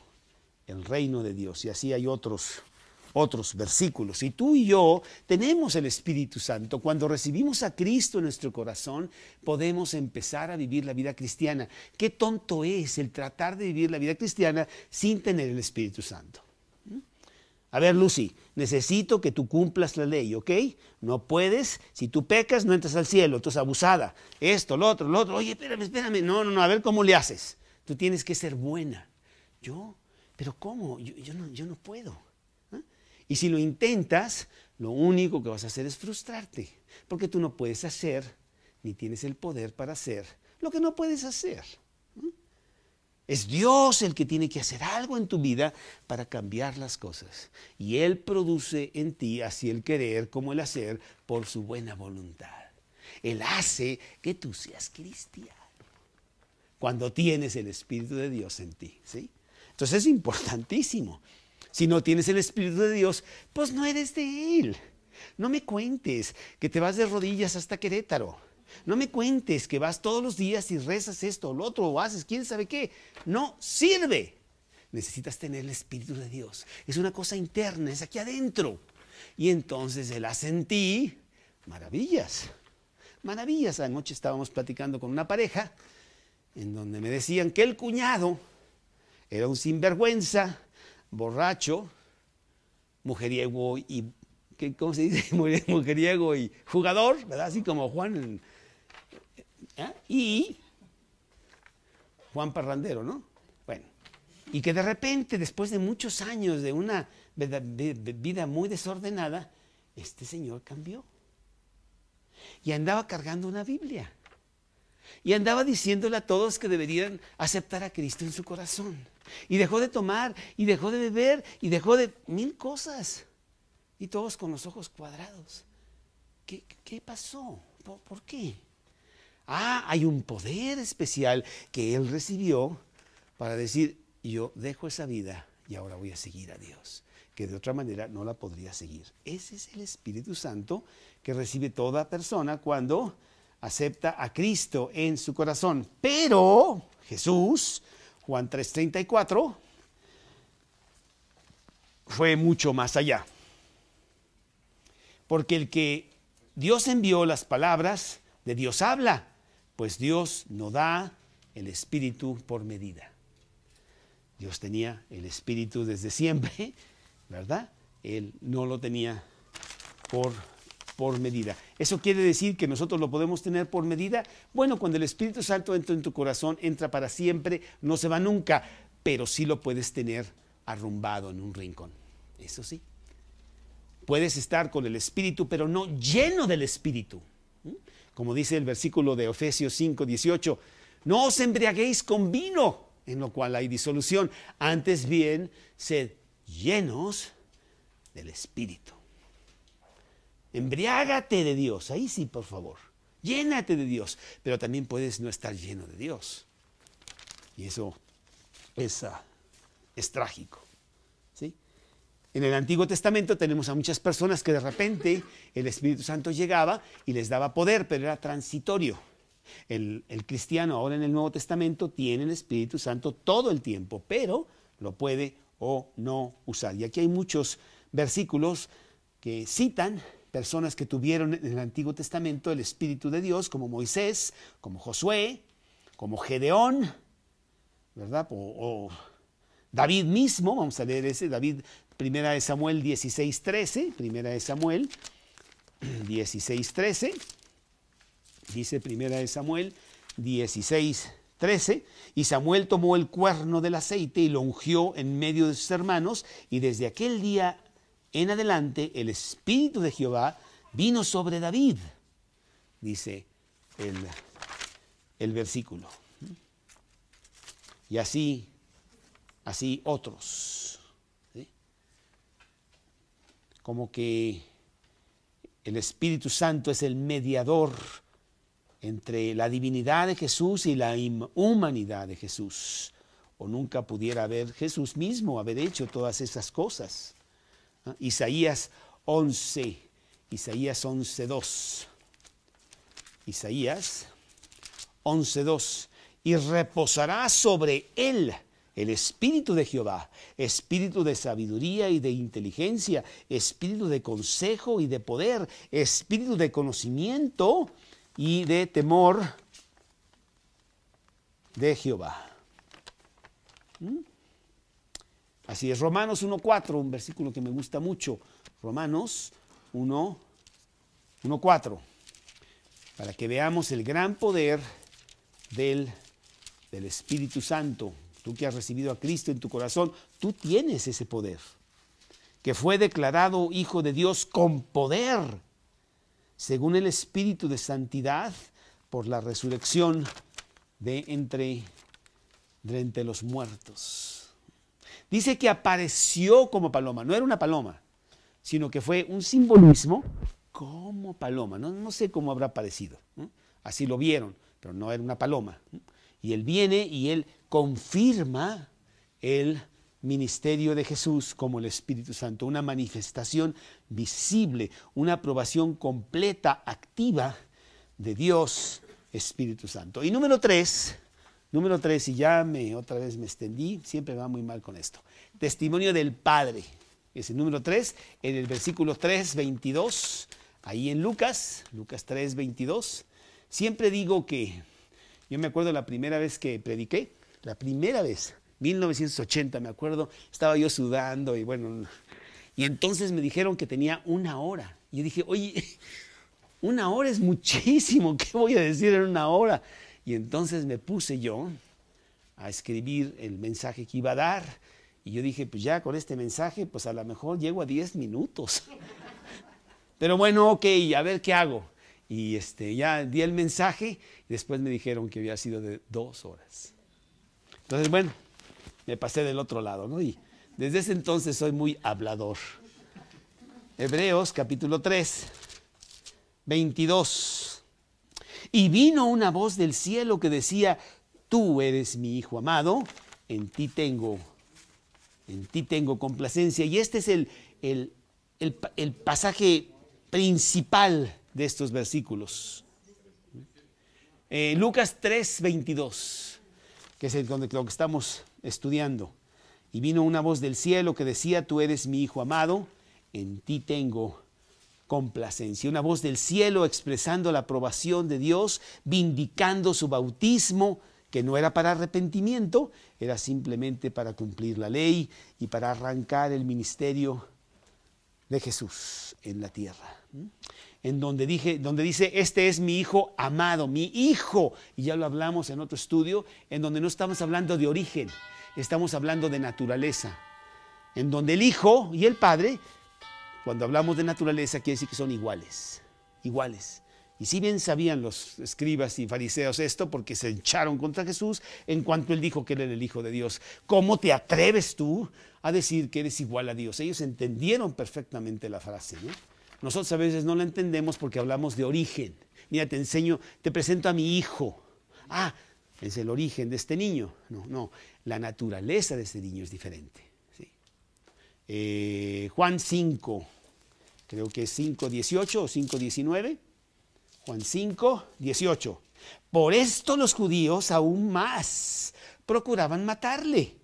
[SPEAKER 2] de Dios. Y así hay otros versículos. Y tú y yo tenemos el Espíritu Santo. Cuando recibimos a Cristo en nuestro corazón, podemos empezar a vivir la vida cristiana. Qué tonto es el tratar de vivir la vida cristiana sin tener el Espíritu Santo. A ver, Lucy, necesito que tú cumplas la ley, ¿ok? No puedes, si tú pecas, no entras al cielo, tú eres abusada. Esto, lo otro. Oye, espérame. No, a ver cómo le haces. Tú tienes que ser buena. ¿Pero cómo? Yo no puedo. Y si lo intentas, lo único que vas a hacer es frustrarte, porque tú no puedes hacer, ni tienes el poder para hacer lo que no puedes hacer. Es Dios el que tiene que hacer algo en tu vida para cambiar las cosas. Y Él produce en ti así el querer como el hacer por su buena voluntad. Él hace que tú seas cristiano cuando tienes el Espíritu de Dios en ti, ¿sí? Entonces es importantísimo. Si no tienes el Espíritu de Dios, pues no eres de Él. No me cuentes que te vas de rodillas hasta Querétaro. No me cuentes que vas todos los días y rezas esto o lo otro o haces quién sabe qué. No sirve. Necesitas tener el Espíritu de Dios. Es una cosa interna, es aquí adentro. Y entonces Él hace en ti maravillas. Maravillas. Anoche estábamos platicando con una pareja en donde me decían que el cuñado era un sinvergüenza, borracho, mujeriego y, ¿cómo se dice? Mujeriego y jugador, ¿verdad? Así como Juan, y Juan Parrandero, ¿no? Bueno, y que de repente, después de muchos años de una vida muy desordenada, este señor cambió. Y andaba cargando una Biblia. Y andaba diciéndole a todos que deberían aceptar a Cristo en su corazón. Y dejó de tomar, y dejó de beber, y dejó de 1000 cosas. Y todos con los ojos cuadrados. ¿Qué pasó? ¿Por qué? Hay un poder especial que él recibió para decir, yo dejo esa vida y ahora voy a seguir a Dios, que de otra manera no la podría seguir. Ese es el Espíritu Santo que recibe toda persona cuando acepta a Cristo en su corazón. Pero Jesús, Juan 3:34, fue mucho más allá. Porque el que Dios envió, las palabras de Dios habla, pues Dios no da el Espíritu por medida. Dios tenía el Espíritu desde siempre, ¿verdad? Él no lo tenía por medida. ¿Eso quiere decir que nosotros lo podemos tener por medida? Bueno, cuando el Espíritu Santo entra en tu corazón, entra para siempre, no se va nunca, pero sí lo puedes tener arrumbado en un rincón. Eso sí. Puedes estar con el Espíritu, pero no lleno del Espíritu. Como dice el versículo de Efesios 5:18, no os embriaguéis con vino, en lo cual hay disolución, antes bien, sed llenos del Espíritu. Embriágate de Dios, ahí sí, por favor, llénate de Dios, pero también puedes no estar lleno de Dios. Y eso es trágico, ¿sí? En el Antiguo Testamento tenemos a muchas personas que de repente el Espíritu Santo llegaba y les daba poder, pero era transitorio. El cristiano ahora en el Nuevo Testamento tiene el Espíritu Santo todo el tiempo, pero lo puede o no usar. Y aquí hay muchos versículos que citan personas que tuvieron en el Antiguo Testamento el Espíritu de Dios, como Moisés, como Josué, como Gedeón, ¿verdad? O David mismo, vamos a leer ese, David, Primera de Samuel 16:13, Primera de Samuel 16:13, dice Primera de Samuel 16:13, y Samuel tomó el cuerno del aceite y lo ungió en medio de sus hermanos, y desde aquel día en adelante el Espíritu de Jehová vino sobre David, dice el versículo. Y así otros, ¿sí? Como que el Espíritu Santo es el mediador entre la divinidad de Jesús y la humanidad de Jesús. O nunca pudiera Jesús mismo haber hecho todas esas cosas. Isaías 11:2. Isaías 11:2. Y reposará sobre él el Espíritu de Jehová, Espíritu de sabiduría y de inteligencia, Espíritu de consejo y de poder, Espíritu de conocimiento y de temor de Jehová. Así es, Romanos 1:4, un versículo que me gusta mucho. Romanos 1:4, para que veamos el gran poder del Espíritu Santo. Tú que has recibido a Cristo en tu corazón, tú tienes ese poder, que fue declarado Hijo de Dios con poder, según el Espíritu de santidad, por la resurrección de entre los muertos. Dice que apareció como paloma, no era una paloma, sino que fue un simbolismo como paloma. No sé cómo habrá aparecido, así lo vieron, pero no era una paloma. Y Él viene y Él confirma el ministerio de Jesús como el Espíritu Santo, una manifestación visible, una aprobación completa, activa de Dios Espíritu Santo. Y número tres, y ya otra vez me extendí, siempre me va muy mal con esto. Testimonio del Padre. Es el número 3, en el versículo 3:22, ahí en Lucas 3:22. Siempre digo que, yo me acuerdo la primera vez que prediqué, la primera vez, 1980, me acuerdo, estaba yo sudando y bueno, y entonces me dijeron que tenía 1 hora. Y yo dije, oye, 1 hora es muchísimo, ¿qué voy a decir en 1 hora? Y entonces me puse yo a escribir el mensaje que iba a dar. Y yo dije, pues ya con este mensaje, pues a lo mejor llego a 10 minutos. Pero bueno, ok, a ver qué hago. Y ya di el mensaje y después me dijeron que había sido de 2 horas. Entonces, bueno, me pasé del otro lado, ¿no? Y desde ese entonces soy muy hablador. Hebreos capítulo 3, 22. Y vino una voz del cielo que decía, tú eres mi Hijo amado, en ti tengo complacencia. Y este es el pasaje principal de estos versículos. Lucas 3:22, que es lo que estamos estudiando. Y vino una voz del cielo que decía: tú eres mi Hijo amado, en ti tengo complacencia. Una voz del cielo expresando la aprobación de Dios, vindicando su bautismo, que no era para arrepentimiento, era simplemente para cumplir la ley y para arrancar el ministerio de Jesús en la tierra. En donde dice: este es mi Hijo amado, mi Hijo. Y ya lo hablamos en otro estudio, en donde no estamos hablando de origen, estamos hablando de naturaleza. En donde el Hijo y el Padre, cuando hablamos de naturaleza, quiere decir que son iguales, iguales. Y si bien sabían los escribas y fariseos esto, porque se echaron contra Jesús en cuanto él dijo que él era el Hijo de Dios. ¿Cómo te atreves tú a decir que eres igual a Dios? Ellos entendieron perfectamente la frase, ¿no? Nosotros a veces no la entendemos porque hablamos de origen. Mira, te presento a mi hijo. Ah, es el origen de este niño. No, la naturaleza de este niño es diferente. ¿Sí? Juan 5, creo que es 5:18 o 5:19. Juan 5:18. Por esto los judíos aún más procuraban matarle,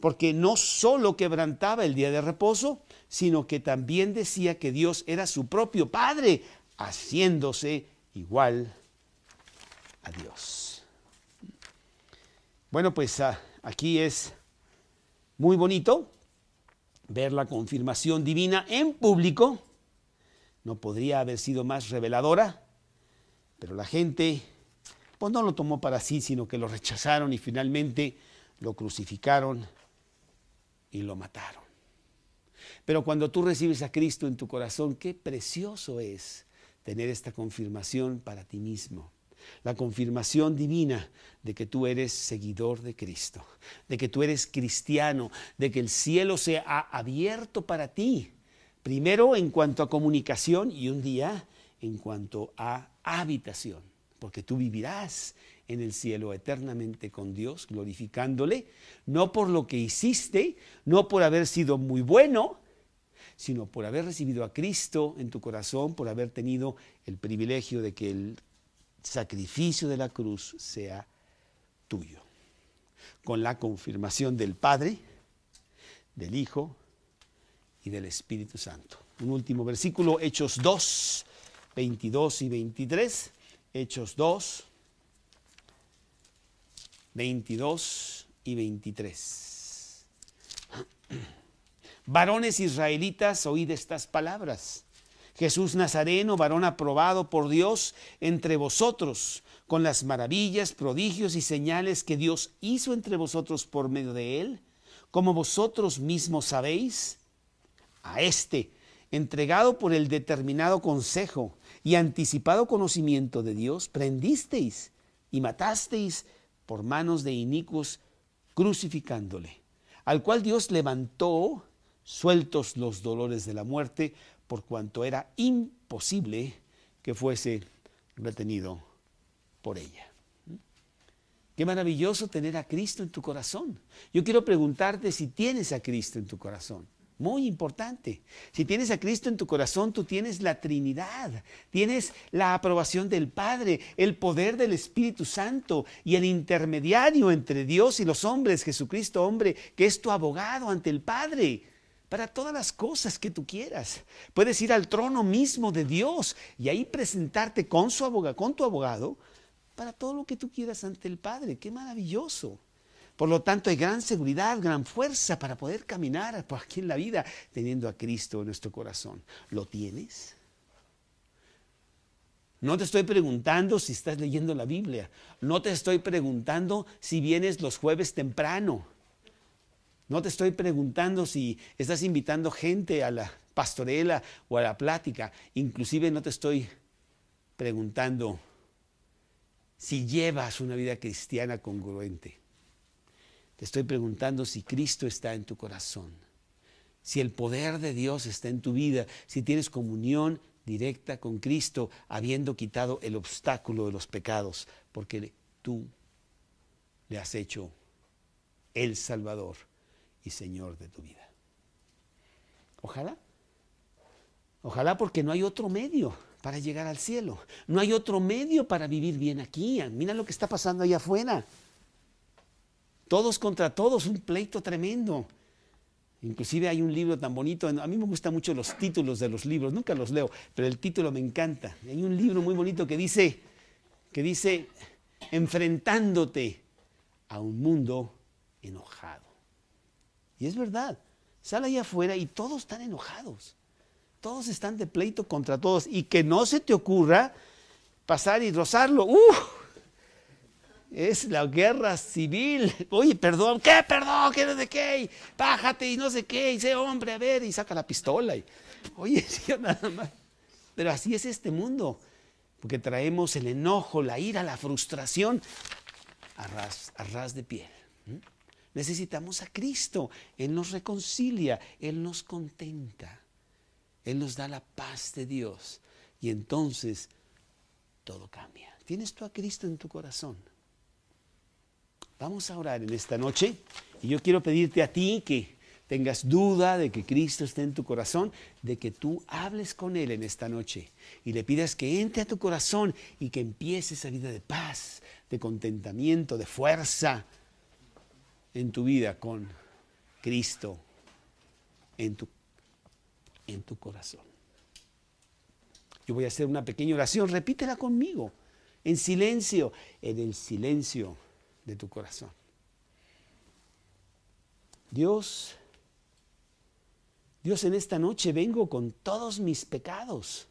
[SPEAKER 2] porque no solo quebrantaba el día de reposo, sino que también decía que Dios era su propio Padre, haciéndose igual a Dios. Bueno, pues aquí es muy bonito ver la confirmación divina en público. No podría haber sido más reveladora, pero la gente pues no lo tomó para sí, sino que lo rechazaron y finalmente lo crucificaron y lo mataron. Pero cuando tú recibes a Cristo en tu corazón, qué precioso es tener esta confirmación para ti mismo. La confirmación divina de que tú eres seguidor de Cristo, de que tú eres cristiano, de que el cielo se ha abierto para ti. Primero en cuanto a comunicación y un día en cuanto a habitación, porque tú vivirás en el cielo eternamente con Dios, glorificándole, no por lo que hiciste, no por haber sido muy bueno, sino por haber recibido a Cristo en tu corazón, por haber tenido el privilegio de que el sacrificio de la cruz sea tuyo. Con la confirmación del Padre, del Hijo y del Espíritu Santo. Un último versículo, Hechos 2, 22 y 23. Hechos 2, 22 y 23. Varones israelitas, oíd estas palabras. Jesús Nazareno, varón aprobado por Dios entre vosotros, con las maravillas, prodigios y señales que Dios hizo entre vosotros por medio de él, como vosotros mismos sabéis, a este, entregado por el determinado consejo y anticipado conocimiento de Dios, prendisteis y matasteis por manos de inicuos, crucificándole, al cual Dios levantó, sueltos los dolores de la muerte, por cuanto era imposible que fuese retenido por ella. Qué maravilloso tener a Cristo en tu corazón. Yo quiero preguntarte si tienes a Cristo en tu corazón. Muy importante. Si tienes a Cristo en tu corazón, tú tienes la Trinidad, tienes la aprobación del Padre, el poder del Espíritu Santo y el intermediario entre Dios y los hombres, Jesucristo hombre, que es tu abogado ante el Padre. Para todas las cosas que tú quieras. Puedes ir al trono mismo de Dios y ahí presentarte con tu abogado, para todo lo que tú quieras ante el Padre. ¡Qué maravilloso! Por lo tanto, hay gran seguridad, gran fuerza para poder caminar por aquí en la vida teniendo a Cristo en nuestro corazón. ¿Lo tienes? No te estoy preguntando si estás leyendo la Biblia. No te estoy preguntando si vienes los jueves temprano. No te estoy preguntando si estás invitando gente a la pastorela o a la plática. Inclusive no te estoy preguntando si llevas una vida cristiana congruente. Te estoy preguntando si Cristo está en tu corazón, si el poder de Dios está en tu vida, si tienes comunión directa con Cristo, habiendo quitado el obstáculo de los pecados, porque tú le has hecho el Salvador y Señor de tu vida. Ojalá. Ojalá, porque no hay otro medio para llegar al cielo. No hay otro medio para vivir bien aquí. Mira lo que está pasando allá afuera. Todos contra todos, un pleito tremendo. Inclusive hay un libro tan bonito, a mí me gustan mucho los títulos de los libros, nunca los leo, pero el título me encanta. Hay un libro muy bonito que dice, enfrentándote a un mundo enojado. Y es verdad, sale allá afuera y todos están enojados. Todos están de pleito contra todos. Y que no se te ocurra pasar y rozarlo. Es la guerra civil. Oye, perdón, ¿qué? Perdón, ¿qué de qué? Bájate y no sé qué, y sé hombre, a ver, y saca la pistola. Oye, yo nada más. Pero así es este mundo, porque traemos el enojo, la ira, la frustración a ras de piel. Necesitamos a Cristo. Él nos reconcilia, Él nos contenta, Él nos da la paz de Dios. Y entonces todo cambia. ¿Tienes tú a Cristo en tu corazón? Vamos a orar en esta noche y yo quiero pedirte a ti que tengas duda de que Cristo esté en tu corazón, de que tú hables con Él en esta noche y le pidas que entre a tu corazón y que empiece esa vida de paz, de contentamiento, de fuerza en tu vida con Cristo en tu corazón. Yo voy a hacer una pequeña oración, repítela conmigo, en silencio, en el silencio de tu corazón. Dios, en esta noche vengo con todos mis pecados.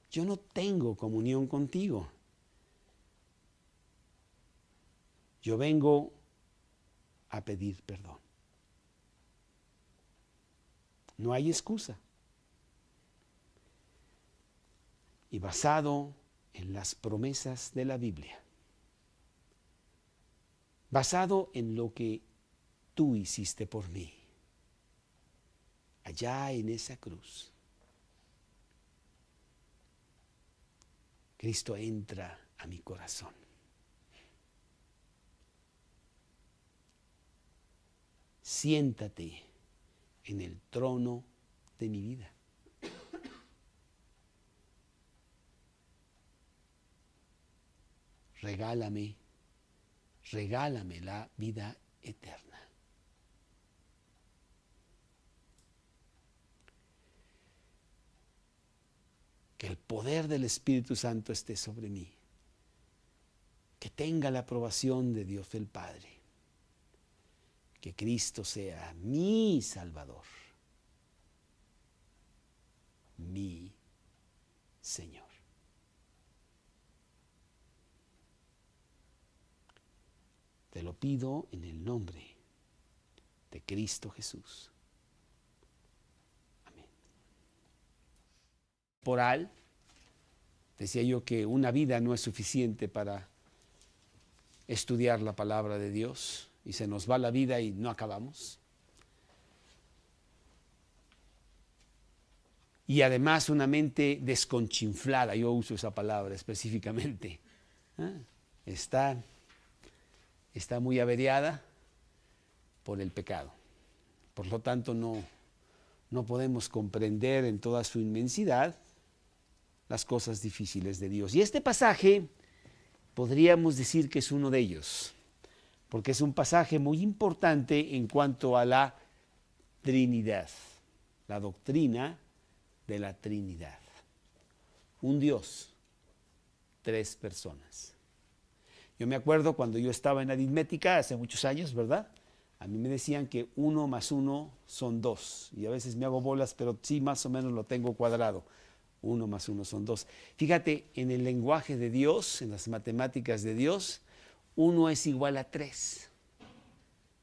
[SPEAKER 2] Yo no tengo comunión contigo. Yo vengo a pedir perdón. No hay excusa. Y basado en las promesas de la Biblia, basado en lo que tú hiciste por mí, allá en esa cruz, Cristo entra a mi corazón. Siéntate en el trono de mi vida. Regálame la vida eterna. Que el poder del Espíritu Santo esté sobre mí. Que tenga la aprobación de Dios el Padre. Que Cristo sea mi Salvador, mi Señor. Te lo pido en el nombre de Cristo Jesús. Amén. Temporal, decía yo que una vida no es suficiente para estudiar la palabra de Dios y se nos va la vida y no acabamos. Y además una mente desconchinflada, yo uso esa palabra específicamente, está muy averiada por el pecado. Por lo tanto, no podemos comprender en toda su inmensidad las cosas difíciles de Dios. Y este pasaje podríamos decir que es uno de ellos, porque es un pasaje muy importante en cuanto a la Trinidad, la doctrina de la Trinidad. Un Dios, tres personas. Yo me acuerdo cuando yo estaba en aritmética hace muchos años, ¿verdad? A mí me decían que 1 más 1 son 2. Y a veces me hago bolas, pero sí más o menos lo tengo cuadrado. 1 más 1 son 2. Fíjate, en el lenguaje de Dios, en las matemáticas de Dios, 1 es igual a 3.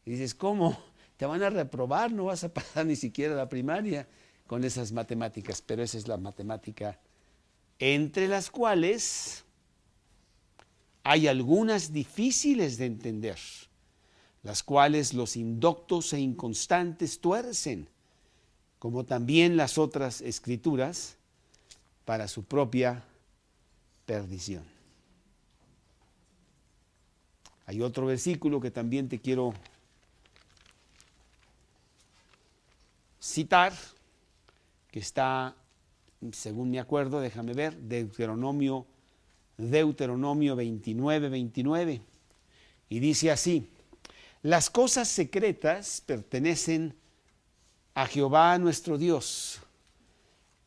[SPEAKER 2] Y dices, ¿cómo? Te van a reprobar, no vas a pasar ni siquiera la primaria con esas matemáticas. Pero esa es la matemática entre las cuales hay algunas difíciles de entender, las cuales los indoctos e inconstantes tuercen, como también las otras escrituras, para su propia perdición. Hay otro versículo que también te quiero citar, que está, según me acuerdo, déjame ver, Deuteronomio 29:29, y dice así: las cosas secretas pertenecen a Jehová nuestro Dios,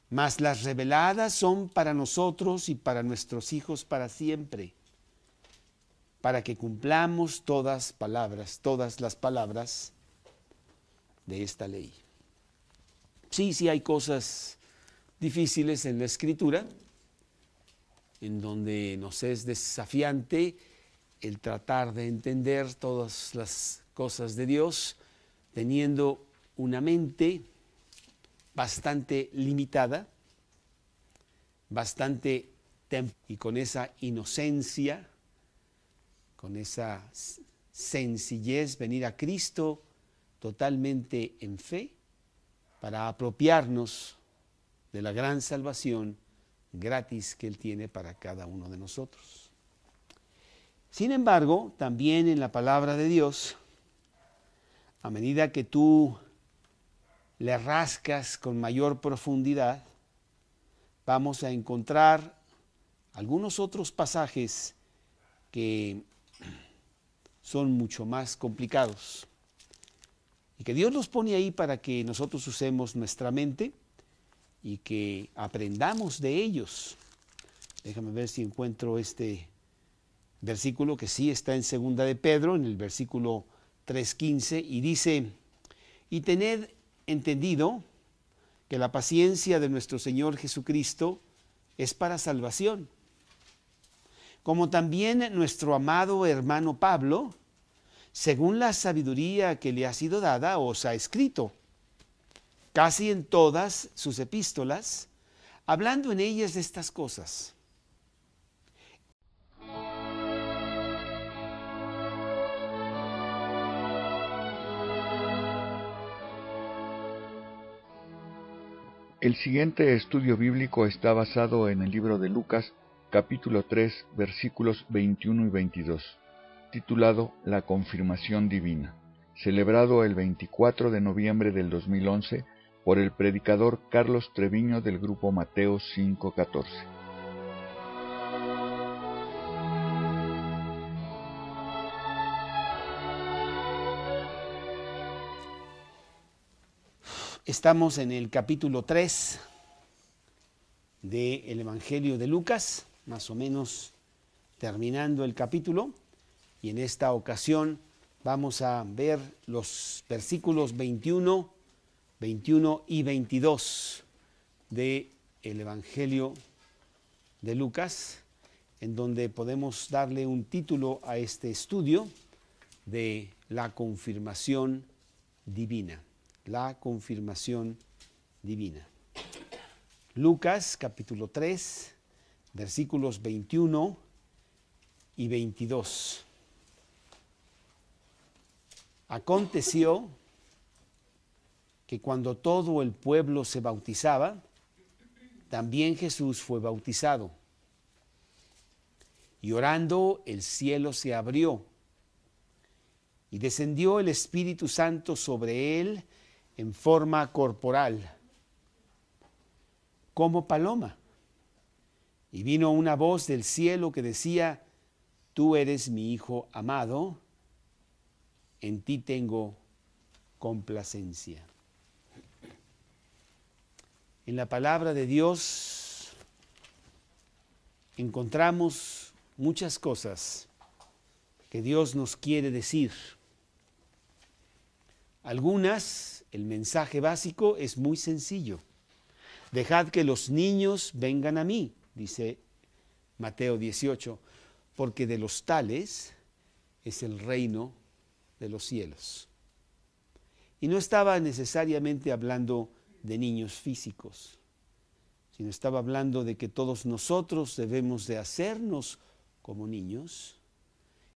[SPEAKER 2] mas las reveladas son para nosotros y para nuestros hijos para siempre, para que cumplamos todas las palabras de esta ley. Sí hay cosas difíciles en la Escritura, en donde nos es desafiante el tratar de entender todas las cosas de Dios, teniendo una mente bastante limitada, y con esa inocencia, con esa sencillez, venir a Cristo totalmente en fe para apropiarnos de la gran salvación gratis que Él tiene para cada uno de nosotros. Sin embargo, también en la palabra de Dios, a medida que tú le rascas con mayor profundidad, vamos a encontrar algunos otros pasajes que son mucho más complicados y que Dios los pone ahí para que nosotros usemos nuestra mente y que aprendamos de ellos. Déjame ver si encuentro este versículo que sí está en 2 de Pedro, en el versículo 3:15, y dice: y tened entendido que la paciencia de nuestro Señor Jesucristo es para salvación, como también nuestro amado hermano Pablo, según la sabiduría que le ha sido dada, os ha escrito, casi en todas sus epístolas, hablando en ellas de estas cosas.
[SPEAKER 1] El siguiente estudio bíblico está basado en el libro de Lucas, capítulo 3, versículos 21 y 22, titulado La confirmación divina, celebrado el 24 de noviembre del 2011 por el predicador Carlos Treviño del grupo Mateo 5:14.
[SPEAKER 2] Estamos en el capítulo 3 del Evangelio de Lucas, más o menos terminando el capítulo, y en esta ocasión vamos a ver los versículos 21 y 22 del Evangelio de Lucas, en donde podemos darle un título a este estudio de la confirmación divina. La confirmación divina. Lucas capítulo 3, versículos 21 y 22. Aconteció que cuando todo el pueblo se bautizaba, también Jesús fue bautizado. Y orando, el cielo se abrió, y descendió el Espíritu Santo sobre él en forma corporal, como paloma. Y vino una voz del cielo que decía: tú eres mi Hijo amado, en ti tengo complacencia. En la palabra de Dios encontramos muchas cosas que Dios nos quiere decir. Algunas, el mensaje básico es muy sencillo. Dejad que los niños vengan a mí, dice Mateo 18, porque de los tales es el reino de los cielos. Y no estaba necesariamente hablando de niños físicos, sino estaba hablando de que todos nosotros debemos de hacernos como niños